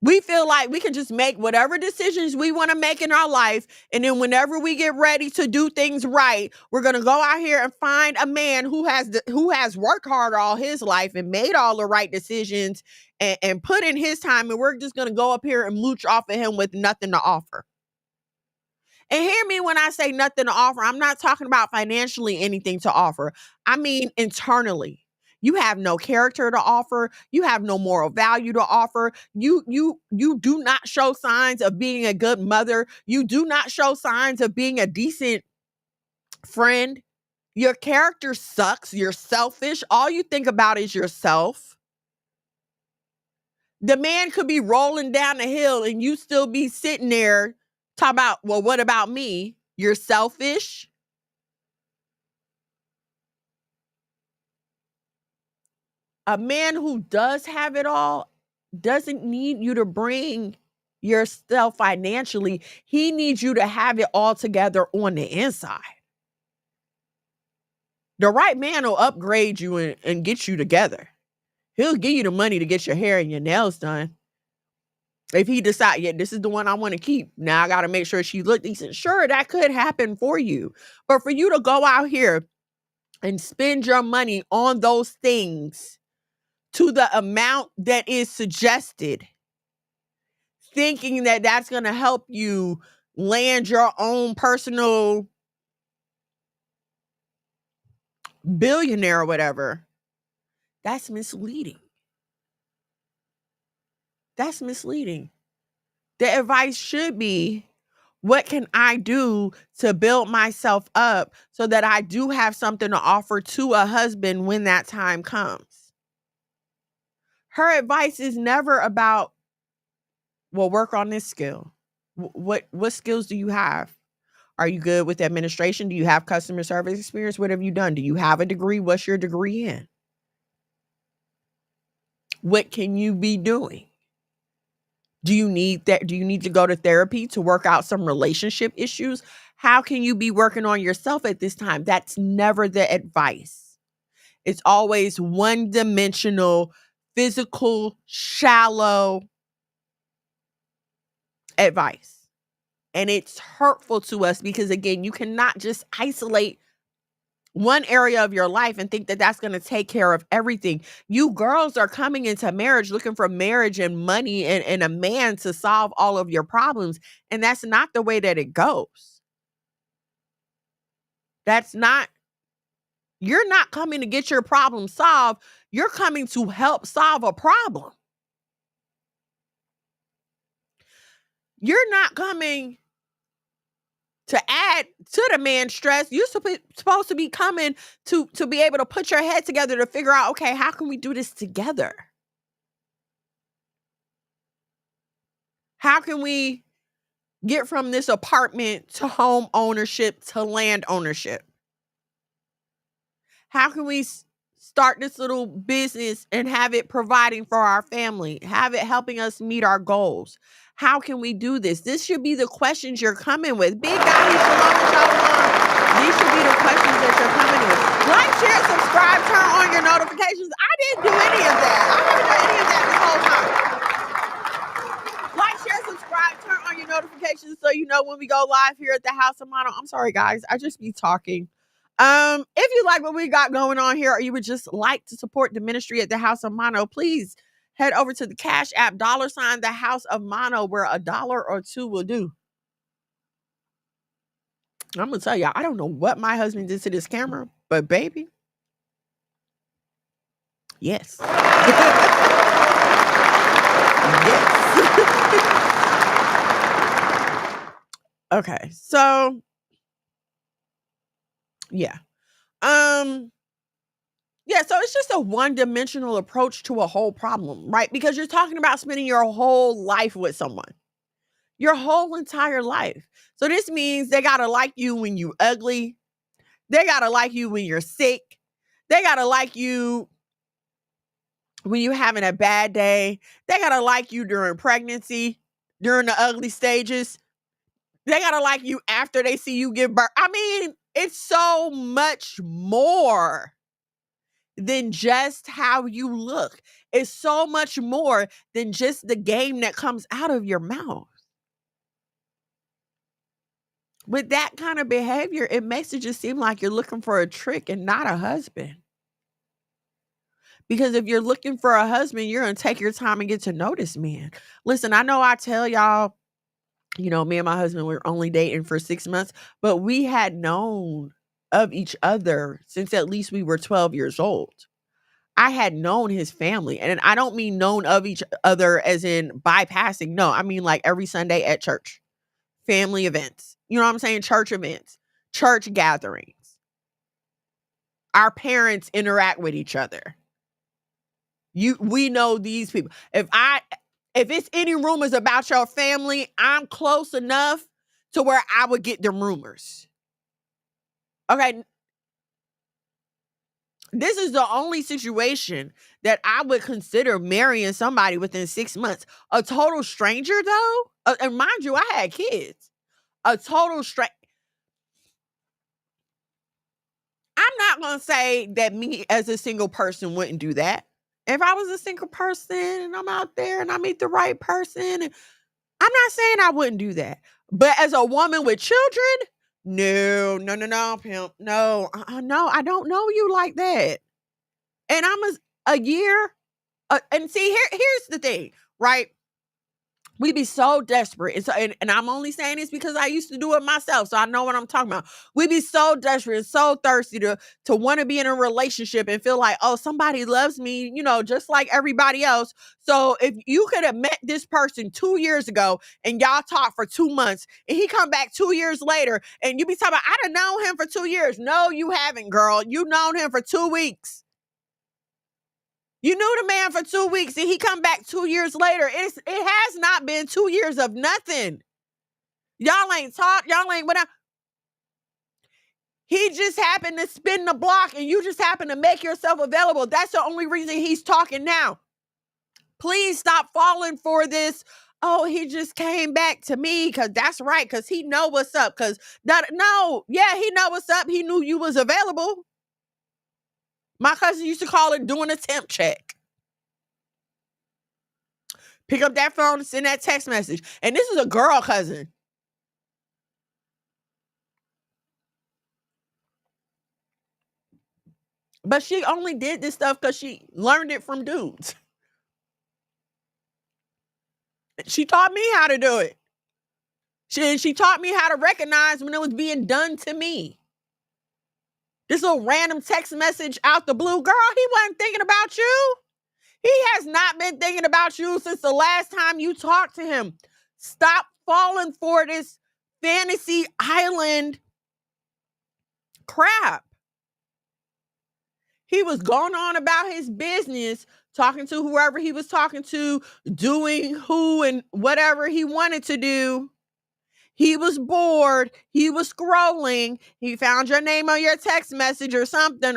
We feel like we can just make whatever decisions we want to make in our life. And then whenever we get ready to do things right, we're going to go out here and find a man who has worked hard all his life and made all the right decisions and put in his time. And we're just going to go up here and mooch off of him with nothing to offer. And hear me when I say nothing to offer. I'm not talking about financially anything to offer. I mean internally. You have no character to offer. You have no moral value to offer. You do not show signs of being a good mother. You do not show signs of being a decent friend. Your character sucks. You're selfish. All you think about is yourself. The man could be rolling down the hill and you still be sitting there talking about, well, what about me? You're selfish. A man who does have it all doesn't need you to bring yourself financially. He needs you to have it all together on the inside. The right man will upgrade you and get you together. He'll give you the money to get your hair and your nails done. If he decide, yeah, this is the one I want to keep. Now I got to make sure she look decent. Sure, that could happen for you. But for you to go out here and spend your money on those things to the amount that is suggested, thinking that that's going to help you land your own personal billionaire or whatever, that's misleading. That's misleading. The advice should be, what can I do to build myself up so that I do have something to offer to a husband when that time comes? Her advice is never about, well, work on this skill. What skills do you have? Are you good with administration? Do you have customer service experience? What have you done? Do you have a degree? What's your degree in? What can you be doing? Do you need that? Do you need to go to therapy to work out some relationship issues? How can you be working on yourself at this time? That's never the advice. It's always one-dimensional, physical, shallow advice. And it's hurtful to us because, again, you cannot just isolate one area of your life and think that that's going to take care of everything. You girls are coming into marriage looking for marriage and money and a man to solve all of your problems. And that's not the way that it goes. You're not coming to get your problem solved. You're coming to help solve a problem. You're not coming to add to the man's stress. You're supposed to be coming to be able to put your head together to figure out, okay, how can we do this together? How can we get from this apartment to home ownership to land ownership? How can we start this little business and have it providing for our family, have it helping us meet our goals? How can we do this? This should be the questions you're coming with. Big guys, shalom, shalom. These should be the questions that you're coming with. Like, share, subscribe, turn on your notifications. I didn't do any of that. I haven't done any of that this whole time. Like, share, subscribe, turn on your notifications so you know when we go live here at the House of Mono. I'm sorry, guys. I just be talking. If you like what we got going on here, or you would just like to support the ministry at the House of Mono, please head over to the Cash App, $ the House of Mono, where $1 or $2 will do. I'm gonna tell y'all, I don't know what my husband did to this camera, but baby, yes. Yes. Okay, so yeah. Yeah, so it's just a one-dimensional approach to a whole problem, right? Because you're talking about spending your whole life with someone. Your whole entire life. So this means they got to like you when you ugly. They got to like you when you're sick. They got to like you when you're having a bad day. They got to like you during pregnancy, during the ugly stages. They got to like you after they see you give birth. I mean, it's so much more than just how you look. It's so much more than just the game that comes out of your mouth. With that kind of behavior, it makes it just seem like you're looking for a trick and not a husband. Because if you're looking for a husband, you're going to take your time and get to know this man. Listen, I know I tell y'all, you know, me and my husband were only dating for 6 months, but we had known of each other since at least we were 12 years old. I had known his family, and I don't mean known of each other as in bypassing. No, I mean like every Sunday at church, family events. You know what I'm saying? Church events, church gatherings. Our parents interact with each other. We know these people. If it's any rumors about your family, I'm close enough to where I would get them rumors. Okay. This is the only situation that I would consider marrying somebody within 6 months. A total stranger, though, and mind you, I had kids. A total stranger. I'm not going to say that me as a single person wouldn't do that. If I was a single person and I'm out there and I meet the right person, I'm not saying I wouldn't do that. But as a woman with children, no, pimp. No, no, I don't know you like that. And I'm a year. And see, here's the thing, right? We be so desperate. And I'm only saying this because I used to do it myself. So I know what I'm talking about. We be so desperate and so thirsty to want to be in a relationship and feel like, oh, somebody loves me, just like everybody else. So if you could have met this person 2 years ago and y'all talked for 2 months and he come back 2 years later and you be talking about, I done known him for 2 years. No, you haven't, girl. You known him for 2 weeks. You knew the man for 2 weeks and he come back 2 years later. It has not been 2 years of nothing. Y'all ain't talked. Y'all ain't went out. He just happened to spin the block and you just happen to make yourself available. That's the only reason he's talking now. Please stop falling for this. Oh, he just came back to me because that's right. Because he know what's up. He know what's up. He knew you was available. My cousin used to call it doing a temp check. Pick up that phone and send that text message. And this is a girl cousin. But she only did this stuff because she learned it from dudes. She taught me how to do it. She taught me how to recognize when it was being done to me. This little random text message out the blue, girl, he wasn't thinking about you. He has not been thinking about you since the last time you talked to him. Stop falling for this fantasy island crap. He was going on about his business, talking to whoever he was talking to, doing who and whatever he wanted to do. He was bored. He was scrolling. He found your name on your text message or something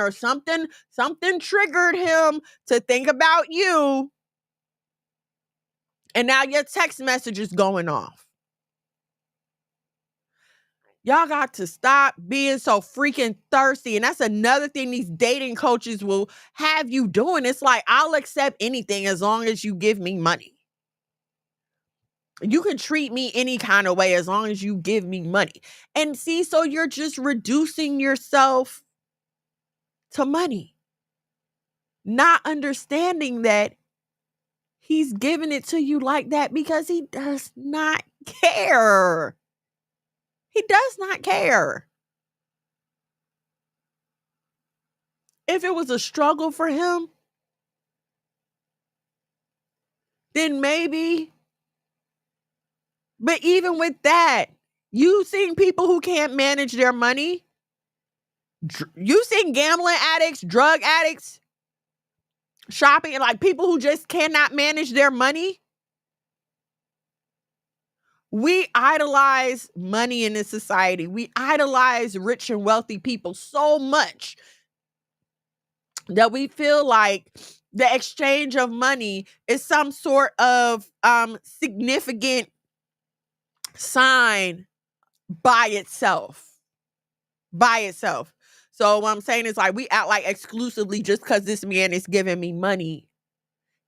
triggered him to think about you. And now your text message is going off. Y'all got to stop being so freaking thirsty. And that's another thing these dating coaches will have you doing. It's like, I'll accept anything as long as you give me money. You can treat me any kind of way as long as you give me money. And see, so you're just reducing yourself to money. Not understanding that he's giving it to you like that because he does not care. He does not care. If it was a struggle for him, then maybe. But even with that, you seen people who can't manage their money. You seen gambling addicts, drug addicts, shopping, like people who just cannot manage their money. We idolize money in this society. We idolize rich and wealthy people so much that we feel like the exchange of money is some sort of significant sign by itself. So what I'm saying is, like, we act like exclusively just because this man is giving me money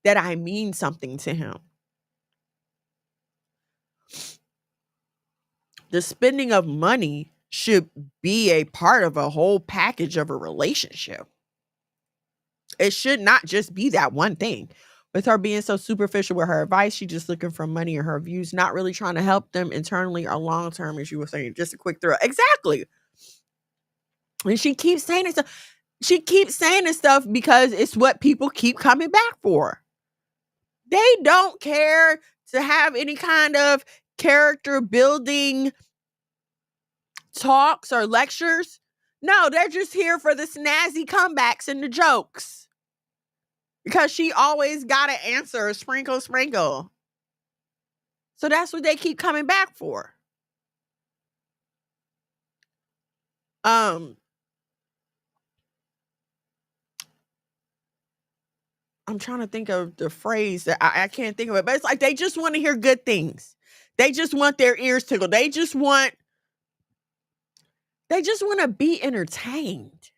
that I mean something to him. The spending of money should be a part of a whole package of a relationship. It should not just be that one thing. With her being so superficial with her advice, she's just looking for money and her views, not really trying to help them internally or long term, as you were saying. Just a quick throw. Exactly. And she keeps saying it. She keeps saying this stuff because it's what people keep coming back for. They don't care to have any kind of character building talks or lectures. No, they're just here for the snazzy comebacks and the jokes. because she always got an answer, sprinkle, sprinkle. So that's what they keep coming back for. I'm trying to think of the phrase that I can't think of it, but it's like they just want to hear good things. They just want their ears tickled. They just want to be entertained.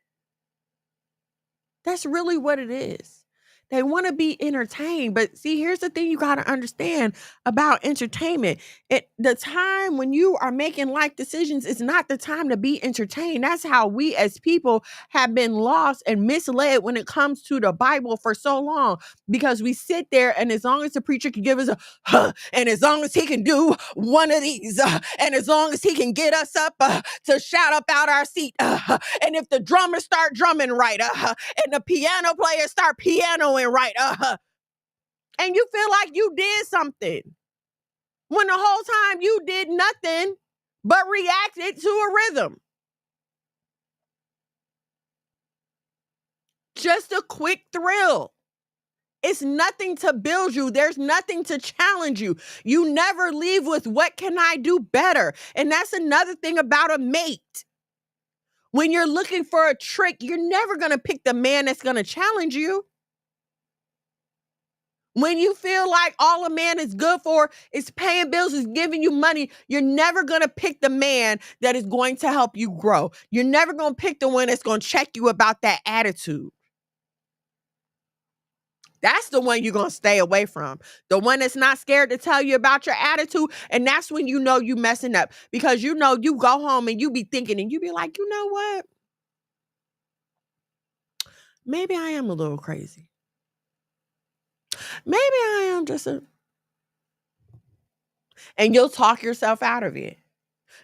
That's really what it is. They want to be entertained. But see, here's the thing you got to understand about entertainment. The time when you are making life decisions is not the time to be entertained. That's how we as people have been lost and misled when it comes to the Bible for so long, because we sit there and as long as the preacher can give us a huh, and as long as he can do one of these, and as long as he can get us up to shout up out our seat, and if the drummers start drumming right, and the piano players start pianoing right, and you feel like you did something when the whole time you did nothing but reacted to a rhythm. Just a quick thrill. It's nothing to build you. There's nothing to challenge you. You never leave with what can I do better? And that's another thing about a mate. When you're looking for a trick, you're never going to pick the man that's going to challenge you. When you feel like all a man is good for is paying bills, is giving you money, you're never going to pick the man that is going to help you grow. You're never going to pick the one that's going to check you about that attitude. That's the one you're going to stay away from. The one that's not scared to tell you about your attitude. And that's when you know you messing up, because you know you go home and you be thinking and you be like, you know what? Maybe I am a little crazy. Maybe I am just a... And you'll talk yourself out of it.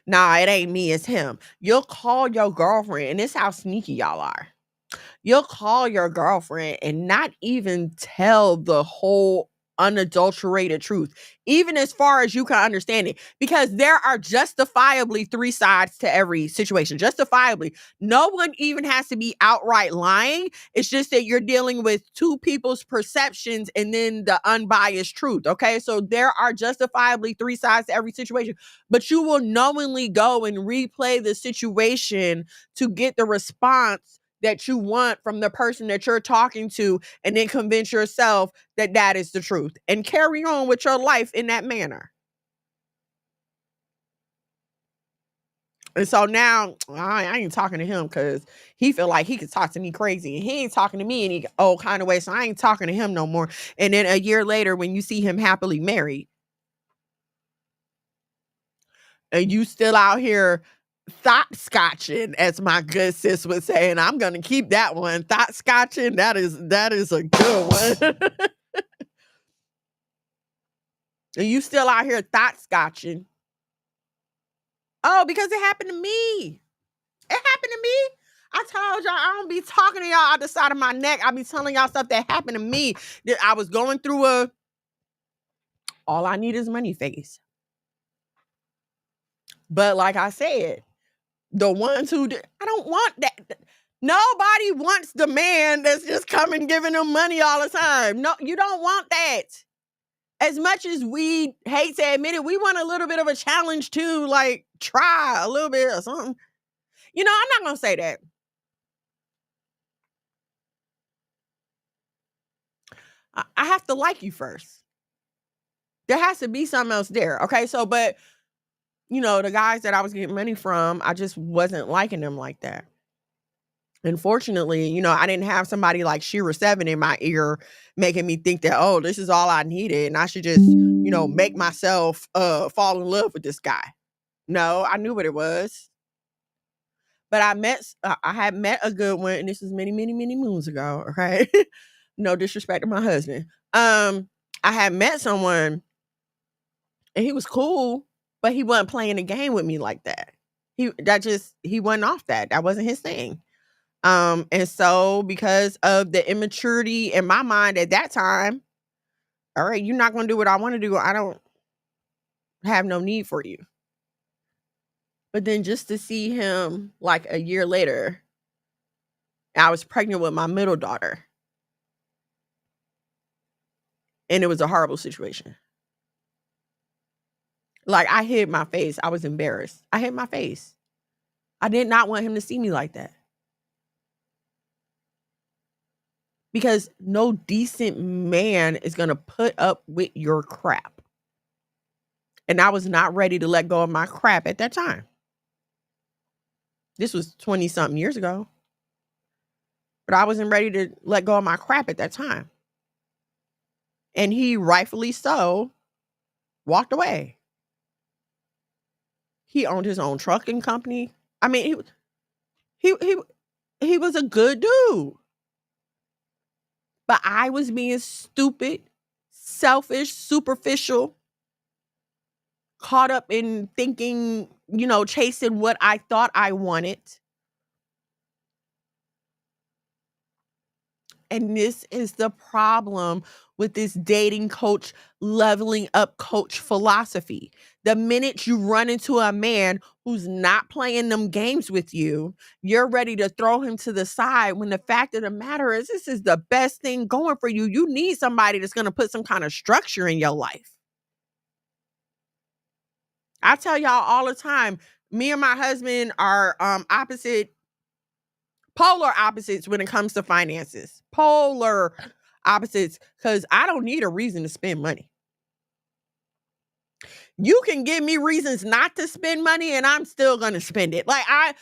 Nah, it ain't me, it's him. You'll call your girlfriend, and this is how sneaky y'all are. You'll call your girlfriend and not even tell the whole unadulterated truth, even as far as you can understand it, because there are justifiably three sides to every situation. Justifiably. No one even has to be outright lying. It's just that you're dealing with two people's perceptions and then the unbiased truth. Okay. So there are justifiably three sides to every situation, but you will knowingly go and replay the situation to get the response that you want from the person that you're talking to, and then convince yourself that that is the truth and carry on with your life in that manner. And so now I ain't talking to him because he feel like he could talk to me crazy, and he ain't talking to me any old kind of way. So I ain't talking to him no more. And then a year later, when you see him happily married, and you still out here thought scotching, as my good sis would say, and I'm gonna keep that one. Thought scotching, that is a good one. And you still out here thought scotching. Oh, because it happened to me. It happened to me. I told y'all I don't be talking to y'all out the side of my neck. I be telling y'all stuff that happened to me. That I was going through a all I need is money phase. But like I said, the ones who did, I don't want that. Nobody wants the man that's just coming giving them money all the time. No, you don't want that. As much as we hate to admit it, we want a little bit of a challenge too, like try a little bit or something. You know, I'm not going to say that. I have to like you first. There has to be something else there. Okay. So, but, you know, the guys that I was getting money from, I just wasn't liking them like that. Unfortunately, you know, I didn't have somebody like Shira 7 in my ear making me think that, oh, this is all I needed and I should just, you know, make myself fall in love with this guy. No, I knew what it was. But I had met a good one, and this was many, many, many moons ago. Okay. No disrespect to my husband. I had met someone and he was cool, but he wasn't playing the game with me like that. He wasn't off that. That wasn't his thing. And so because of the immaturity in my mind at that time, all right, you're not going to do what I want to do. I don't have no need for you. But then just to see him like a year later, I was pregnant with my middle daughter. And it was a horrible situation. Like, I hid my face. I was embarrassed. I hid my face. I did not want him to see me like that. Because no decent man is going to put up with your crap. And I was not ready to let go of my crap at that time. This was 20-something years ago. But I wasn't ready to let go of my crap at that time. And he, rightfully so, walked away. He owned his own trucking company. I mean, he was a good dude. But I was being stupid, selfish, superficial, caught up in thinking, chasing what I thought I wanted. And this is the problem with this dating coach, leveling up coach philosophy. The minute you run into a man who's not playing them games with you, you're ready to throw him to the side, when the fact of the matter is, this is the best thing going for you. You need somebody that's going to put some kind of structure in your life. I tell y'all all the time, me and my husband are polar opposites when it comes to finances. Polar opposites, because I don't need a reason to spend money. You can give me reasons not to spend money and I'm still going to spend it. Like, I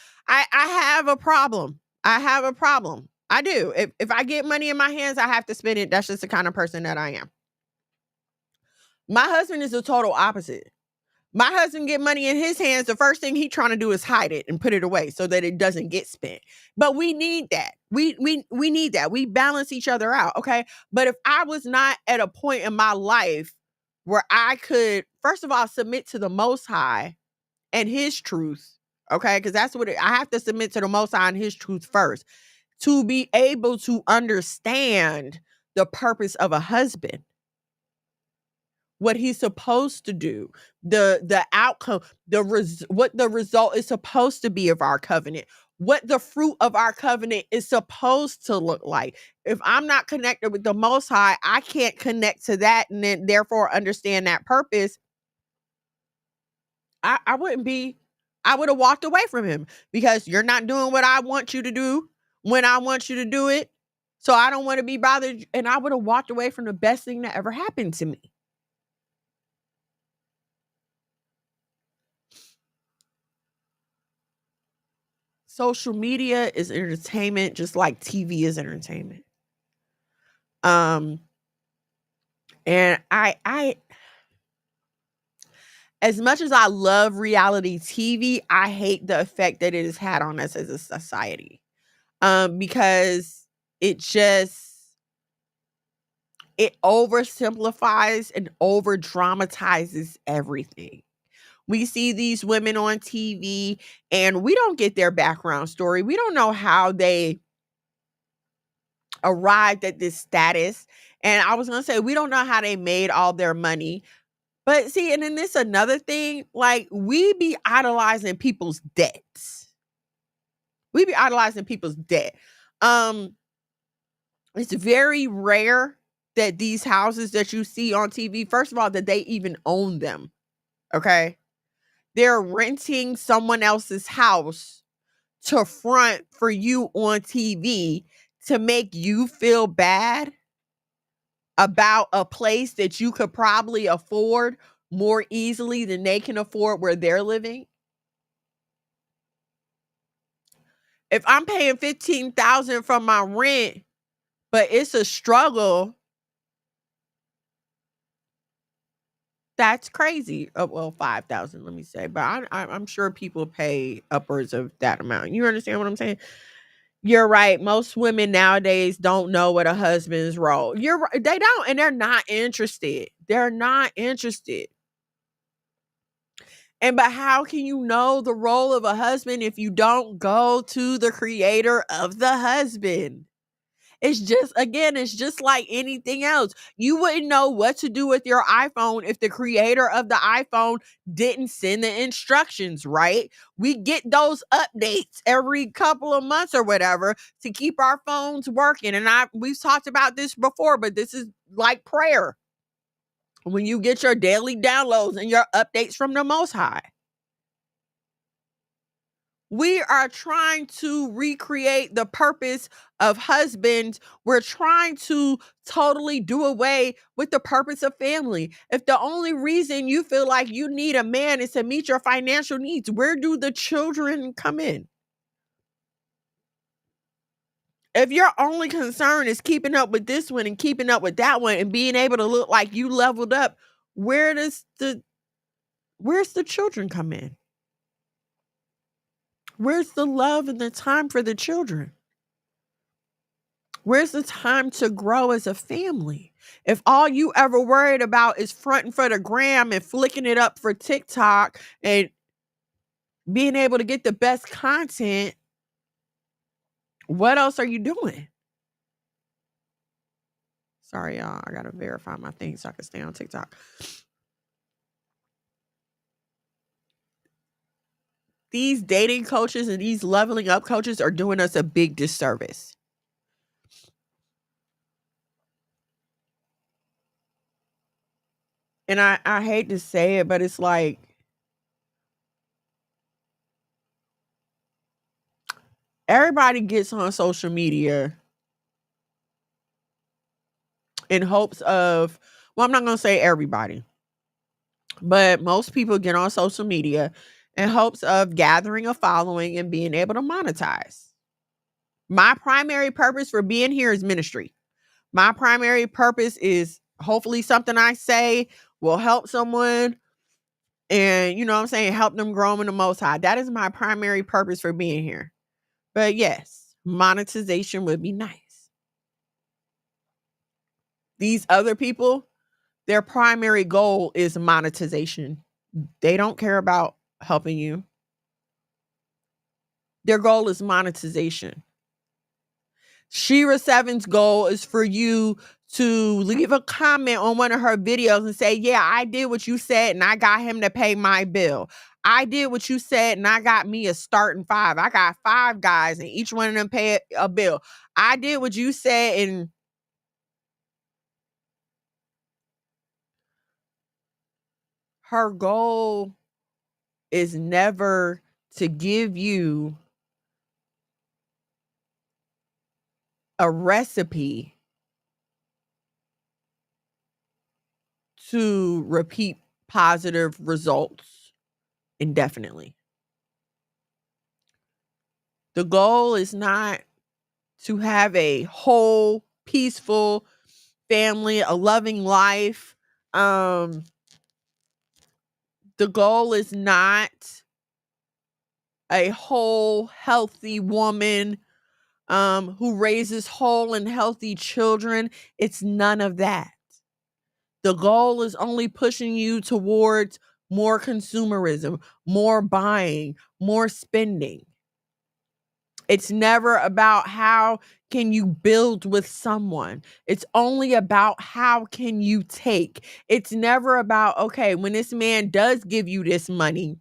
have a problem. I have a problem. I do. If I get money in my hands, I have to spend it. That's just the kind of person that I am. My husband is the total opposite. My husband get money in his hands, the first thing he trying to do is hide it and put it away so that it doesn't get spent. But we need that. We need that. We balance each other out, okay? But if I was not at a point in my life where I could, first of all, submit to the Most High and his truth, okay? Because that's what I have to submit to the Most High and his truth first to be able to understand the purpose of a husband. What he's supposed to do, the outcome, what the result is supposed to be of our covenant, what the fruit of our covenant is supposed to look like. If I'm not connected with the Most High, I can't connect to that and then therefore understand that purpose. I would have walked away from him, because you're not doing what I want you to do when I want you to do it. So I don't want to be bothered. And I would have walked away from the best thing that ever happened to me. Social media is entertainment, just like TV is entertainment. And I as much as I love reality TV, I hate the effect that it has had on us as a society. Because it oversimplifies and over dramatizes everything. We see these women on TV and we don't get their background story. We don't know how they arrived at this status. And I was going to say, we don't know how they made all their money. But see, and then this another thing, like, we be idolizing people's debts. We be idolizing people's debt. It's very rare that these houses that you see on TV, first of all, that they even own them. Okay. They're renting someone else's house to front for you on TV to make you feel bad about a place that you could probably afford more easily than they can afford where they're living. If I'm paying $15,000 from my rent, but it's a struggle, that's crazy. Oh, well, 5,000, let me say, but I'm sure people pay upwards of that amount. You understand what I'm saying? You're right. Most women nowadays don't know what a husband's role. You're right. They don't, and they're not interested. They're not interested. But how can you know the role of a husband if you don't go to the creator of the husband? It's just like anything else. You wouldn't know what to do with your iPhone if the creator of the iPhone didn't send the instructions, right? We get those updates every couple of months or whatever to keep our phones working. And we've talked about this before, but this is like prayer. when you get your daily downloads and your updates from the Most High. We are trying to recreate the purpose of husbands. We're trying to totally do away with the purpose of family. If the only reason you feel like you need a man is to meet your financial needs, where do the children come in? If your only concern is keeping up with this one and keeping up with that one and being able to look like you leveled up, where's the children come in? Where's the love and the time for the children? Where's the time to grow as a family? If all you ever worried about is fronting for the gram and flicking it up for TikTok and being able to get the best content, what else are you doing? Sorry, y'all. I got to verify my thing so I can stay on TikTok. These dating coaches and these leveling up coaches are doing us a big disservice. And I hate to say it, but it's like, everybody gets on social media in hopes of, well, I'm not going to say everybody, but most people get on social media in hopes of gathering a following and being able to monetize. My primary purpose for being here is ministry. My primary purpose is hopefully something I say will help someone and, you know what I'm saying, help them grow in the Most High. That is my primary purpose for being here. But yes, monetization would be nice. These other people, their primary goal is monetization. They don't care about helping you. Their goal is monetization. Shira Seven's goal is for you to leave a comment on one of her videos and say, yeah, I did what you said and I got him to pay my bill. I did what you said and I got me a starting 5. I got 5 guys and each one of them pay a bill. I did what you said, and her goal is never to give you a recipe to repeat positive results indefinitely. The goal is not to have a whole, peaceful family, a loving life. The goal is not a whole, healthy woman who raises whole and healthy children. It's none of that. The goal is only pushing you towards more consumerism, more buying, more spending. It's never about how can you build with someone. It's only about how can you take. It's never about, okay, when this man does give you this money,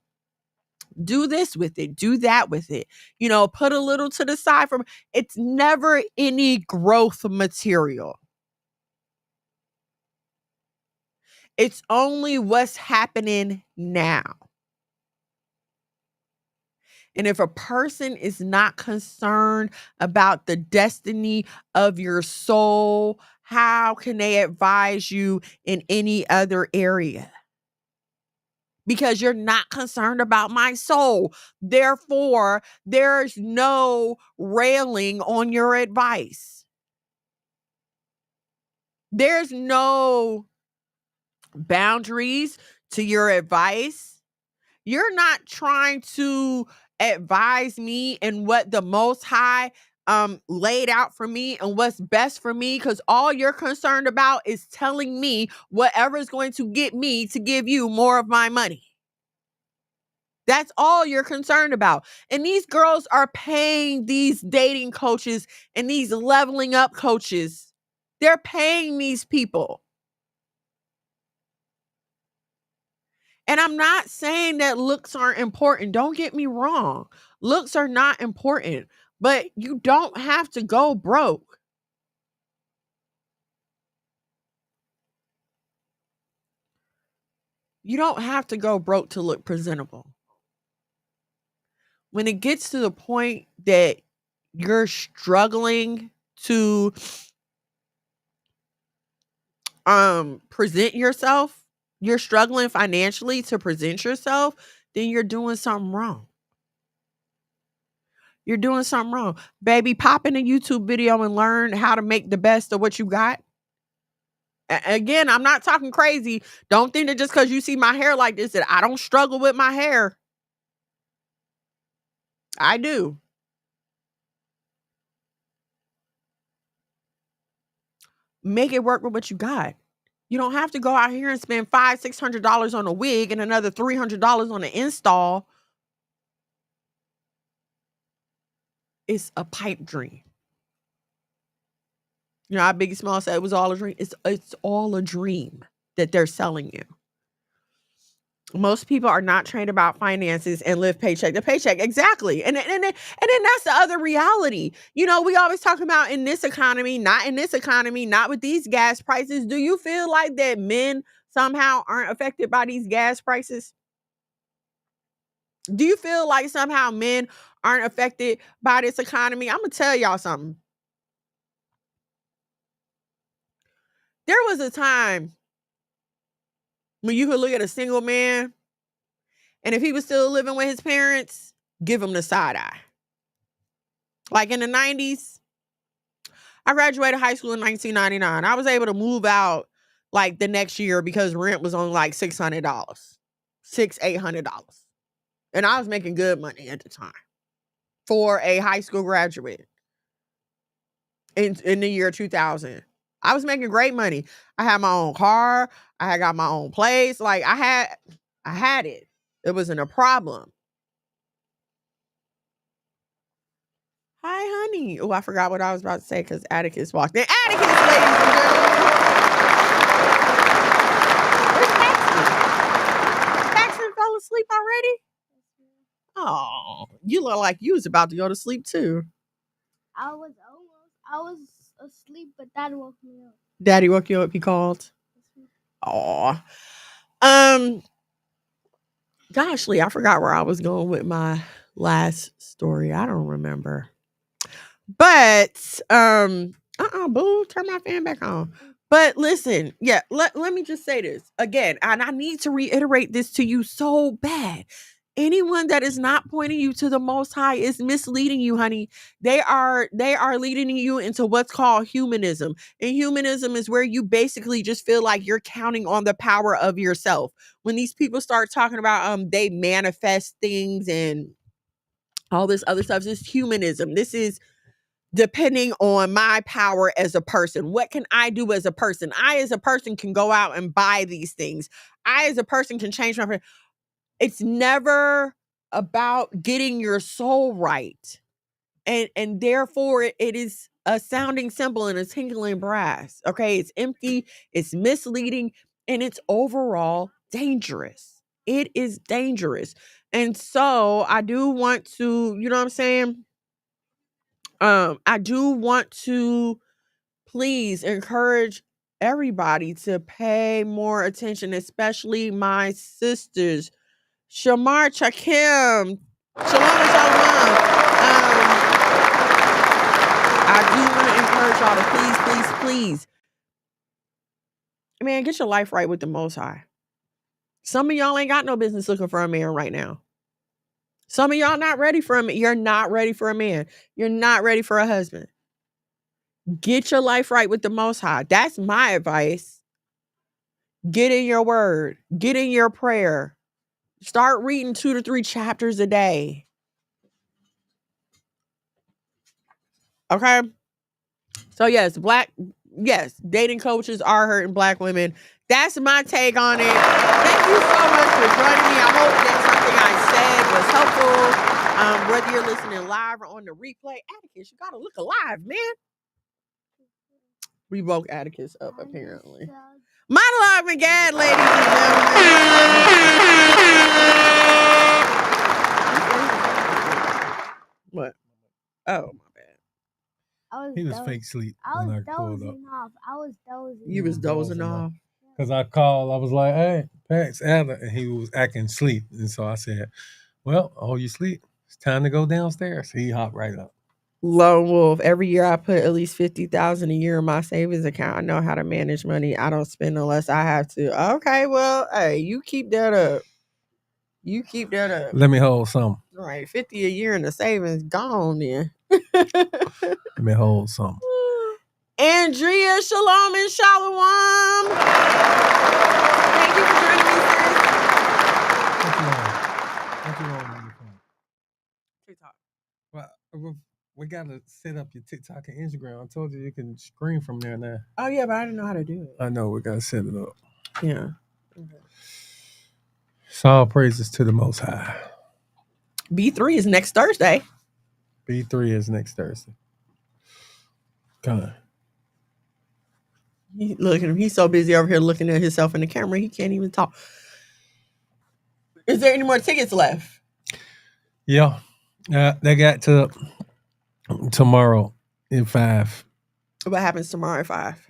do this with it, do that with it. You know, put a little to the side from. It's never any growth material. It's only what's happening now. And if a person is not concerned about the destiny of your soul, how can they advise you in any other area? Because you're not concerned about my soul. Therefore, there's no railing on your advice. There's no boundaries to your advice. You're not trying to advise me in what the Most High laid out for me and what's best for me, because all you're concerned about is telling me whatever is going to get me to give you more of my money. That's all you're concerned about. And these girls are paying these dating coaches and these leveling up coaches. They're paying these people. And I'm not saying that looks aren't important. Don't get me wrong. Looks are not important, but you don't have to go broke. You don't have to go broke to look presentable. When it gets to the point that you're struggling to present yourself, you're struggling financially to present yourself, then you're doing something wrong. You're doing something wrong. Baby, pop in a YouTube video and learn how to make the best of what you got. Again, I'm not talking crazy. Don't think that just because you see my hair like this that I don't struggle with my hair. I do. Make it work with what you got. You don't have to go out here and spend $500-$600 on a wig and another $300 on an install. It's a pipe dream. You know how Biggie Small said it was all a dream? It's all a dream that they're selling you. Most people are not trained about finances and live paycheck to paycheck. Exactly. And then that's the other reality. You know, we always talk about in this economy, not with these gas prices. Do you feel like that men somehow aren't affected by these gas prices? Do you feel like somehow men aren't affected by this economy? I'm going to tell y'all something. There was a time when you could look at a single man, and if he was still living with his parents, give him the side eye. Like in the 90s, I graduated high school in 1999. I was able to move out like the next year because rent was on like $600, $800. And I was making good money at the time for a high school graduate in the year 2000. I was making great money. I had my own car. I had got my own place. Like I had it. It wasn't a problem. Hi, honey. Oh, I forgot what I was about to say because Atticus walked in. Atticus, ladies and gentlemen. Where's Paxton? Paxton fell asleep already? Oh, you look like you was about to go to sleep too. I was asleep, but Dad woke me up. Daddy woke you up, he called? Aw. Gosh, Lee, I forgot where I was going with my last story. I don't remember. But boo, turn my fan back on. But listen, yeah, let me just say this again, and I need to reiterate this to you so bad. Anyone that is not pointing you to the Most High is misleading you, honey. They are leading you into what's called humanism. And humanism is where you basically just feel like you're counting on the power of yourself. When these people start talking about they manifest things and all this other stuff, this is humanism. This is depending on my power as a person. What can I do as a person? I as a person can go out and buy these things. I as a person can change my. It's never about getting your soul right. And therefore it is a sounding cymbal and a tinkling brass. Okay, it's empty, it's misleading, and it's overall dangerous. It is dangerous. And so I do want to, you know what I'm saying? I do want to please encourage everybody to pay more attention, especially my sisters. Shamar Chakim, Shalom and Shalom. I do want to encourage y'all to please, man, get your life right with the Most High. Some of y'all ain't got no business looking for a man right now. Some of y'all not ready for a man. You're not ready for a man. You're not ready for a husband. Get your life right with the Most High. That's my advice. Get in your word. Get in your prayer. Start reading 2 to 3 chapters a day. Okay? So yes, dating coaches are hurting Black women. That's my take on it. Thank you so much for joining me. I hope that something I said was helpful. Whether you're listening live or on the replay, Atticus, you gotta look alive, man. We woke Atticus up, apparently. Monologue McGad, ladies and gentlemen. What? Oh, my bad. He was fake sleep when I pulled up. I was dozing off. You was dozing off? Because I called, I was like, hey, Pax, Adler, and he was acting asleep. And so I said, well, oh, you sleep. It's time to go downstairs. He hopped right up. Lone wolf. Every year I put at least 50,000 a year in my savings account. I know how to manage money. I don't spend unless I have to. Okay, well, hey, you keep that up. You keep that up. Let me hold some. All right, 50 a year in the savings gone then. Let me hold some. Andrea, shalom and shalom. Thank you for joining me, sis. What you want on your phone? TikTok. Well, we gotta set up your TikTok and Instagram. I told you can stream from there now. Oh yeah, but I didn't know how to do it. I know we gotta set it up. Yeah. Okay. So all praises to the Most High. B3 is next Thursday. B3 is next Thursday. Come on. Look at him. He's so busy over here looking at himself in the camera, he can't even talk. Is there any more tickets left? Yeah. They got to tomorrow at 5. What happens tomorrow at 5?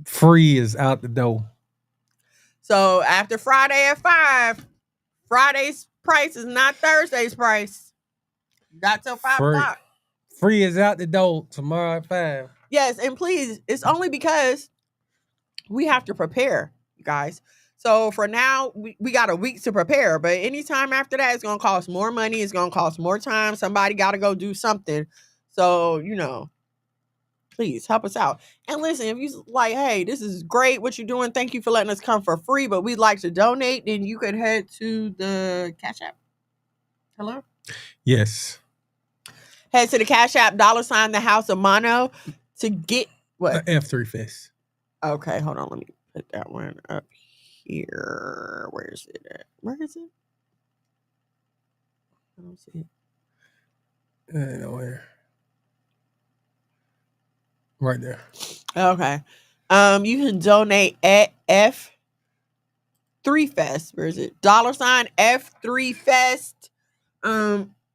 Free is out the door. So after Friday at 5, Friday's price is not Thursday's price. You got till 5 o'clock. Free is out the door tomorrow at 5. Yes, and please, it's only because we have to prepare, you guys. So for now, we got a week to prepare, but anytime after that, it's going to cost more money. It's going to cost more time. Somebody got to go do something. So, please help us out. And listen, if you like, hey, this is great what you're doing. Thank you for letting us come for free, but we'd like to donate. Then you could head to the Cash App. Hello? Yes. Head to the Cash App, $ the House of Mono to get what? F3 Fest. Okay, hold on. Let me put that one up here. Where is it at? Where is it? I don't see it. Nowhere. Right there. Okay. You can donate at F3 Fest. Where is it? $ F3 Fest.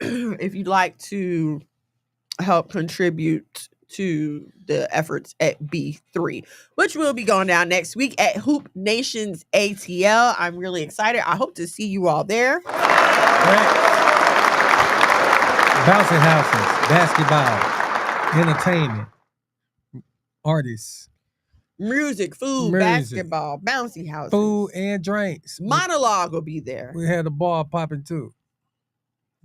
If you'd like to help contribute to the efforts at B3, which will be going down next week at Hoop Nations ATL. I'm really excited. I hope to see you all there. Bouncing houses, basketball, entertainment, artists, music, food, basketball, bouncy houses, food and drinks. Monologue will be there. We had a bar popping too.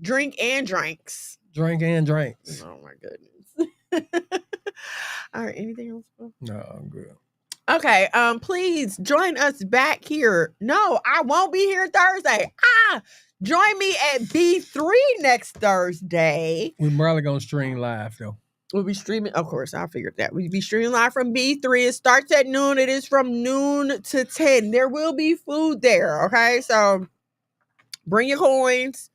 Drink and drinks. Drink and drinks. Oh my goodness. All right. Anything else? No, I'm good. Okay. Please join us back here. No, I won't be here Thursday. Join me at B3 next Thursday. We're probably gonna stream live though. We'll be streaming. Of course, I figured that. We'll be streaming live from B3. It starts at noon. It is from noon to 10. There will be food there. Okay. So bring your coins.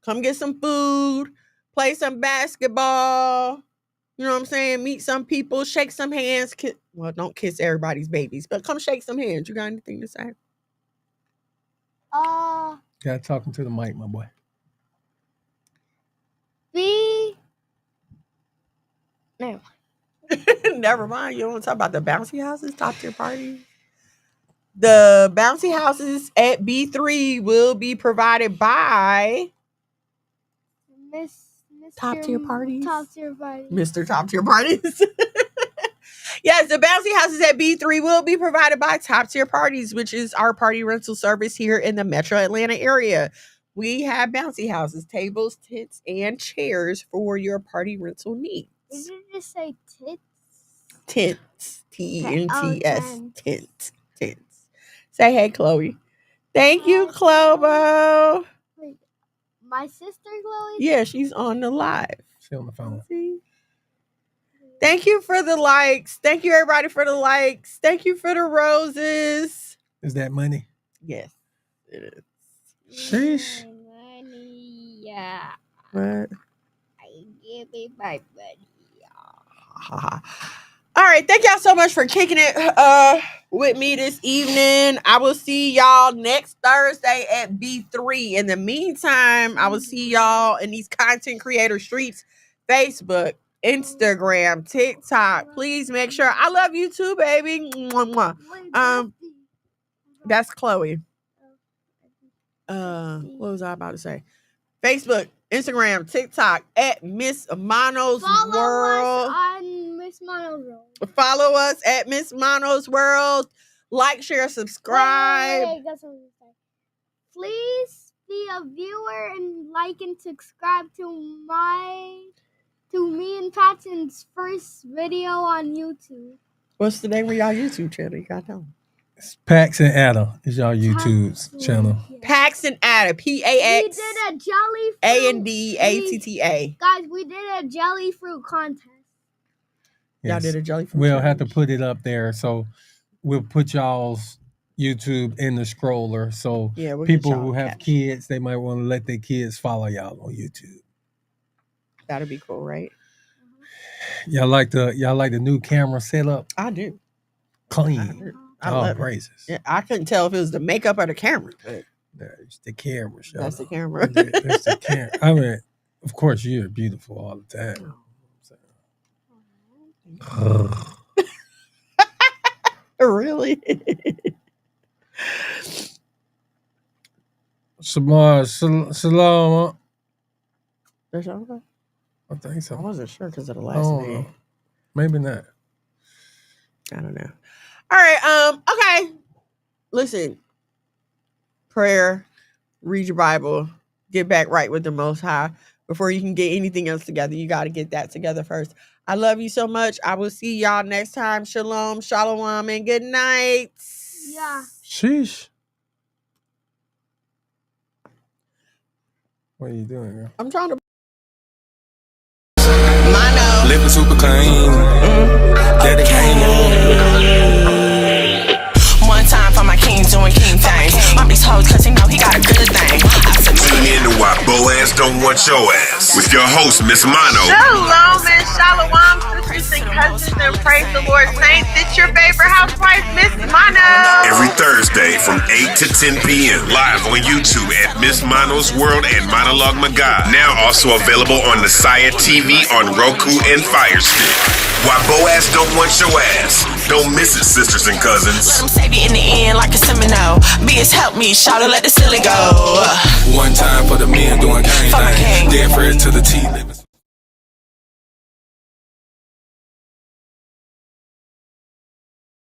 Come get some food. Play some basketball. You know what I'm saying? Meet some people. Shake some hands. Well, don't kiss everybody's babies, but come shake some hands. You got anything to say? Got talking to the mic, my boy. No. Never mind. You don't want to talk about the bouncy houses, top tier parties? The bouncy houses at B3 will be provided by Top Tier Parties. Top Tier Parties. Mr. Top Tier Parties. Yes, the bouncy houses at B3 will be provided by Top Tier Parties, which is our party rental service here in the Metro Atlanta area. We have bouncy houses, tables, tents, and chairs for your party rental needs. Did you just say tits? Tents. T-E-N-T-S. Tents. Tents. Say hey, Chloe. Thank you, Chloe. Wait, my sister, Chloe? Yeah, she's on the live. She's on the phone. See? Thank you for the likes. Thank you, everybody, for the likes. Thank you for the roses. Is that money? Yes, it is. Sheesh. Money, yeah. What? Give me my money. All right, thank y'all so much for kicking it with me this evening. I will see y'all next Thursday at B3. In the meantime, I will see y'all in these content creator streets, Facebook, Instagram, TikTok. Please make sure. I love you too, baby. Mwah, mwah. That's Chloe. What was I about to say? Facebook, Instagram, TikTok at Miss Mono's Follow World. us on Miss Mono's World. Follow us at Miss Mono's World. Like, share, subscribe. Wait, that's what I was gonna say. Please be a viewer and like and subscribe to me and Patson's first video on YouTube. What's the name of y'all YouTube channel? You gotta tell them. Pax and Ada is y'all YouTube's channel. Pax and Ada. PAX. We did a jelly fruit. ANDATTA. Guys, we did a jelly fruit contest. Y'all did a jelly fruit. We'll have to put it up there. So we'll put y'all's YouTube in the scroller. So we'll people who have kids, they might want to let their kids follow y'all on YouTube. That'd be cool, right? Y'all like the new camera setup? I do. Clean. I love praises. Yeah, I couldn't tell if it was the makeup or the camera. But it's the camera. That's the camera. That's the camera. I mean, of course, you're beautiful all the time. Really? Salam. There's okay. I think so. I wasn't sure because of the last name. Maybe not. I don't know. All right. Okay. Listen. Prayer. Read your Bible. Get back right with the Most High. Before you can get anything else together, you got to get that together first. I love you so much. I will see y'all next time. Shalom, shalom, and good night. Yeah. Sheesh. What are you doing, girl? I'm trying to. Living super clean. Daddy came One time for my king doing king things. Mom these hoes cause he know he got a good thing. Tune in to Why Boaz Don't Want Your Ass with your host, Miss Mono. Shalom and shalom, sisters and cousins, and praise the Lord saints. It's your favorite housewife, Miss Mono. Every Thursday from 8 to 10 p.m. live on YouTube at Miss Mono's World and Monologue Magog. Now also available on Messiah TV on Roku and Fire Stick. Why Boaz Don't Want Your Ass. Don't miss it, sisters and cousins. Let him save you in the end like a Semino. Beers help me, shout let the silly go. One time for the men doing gang For my thing. king. Dead friends to the T.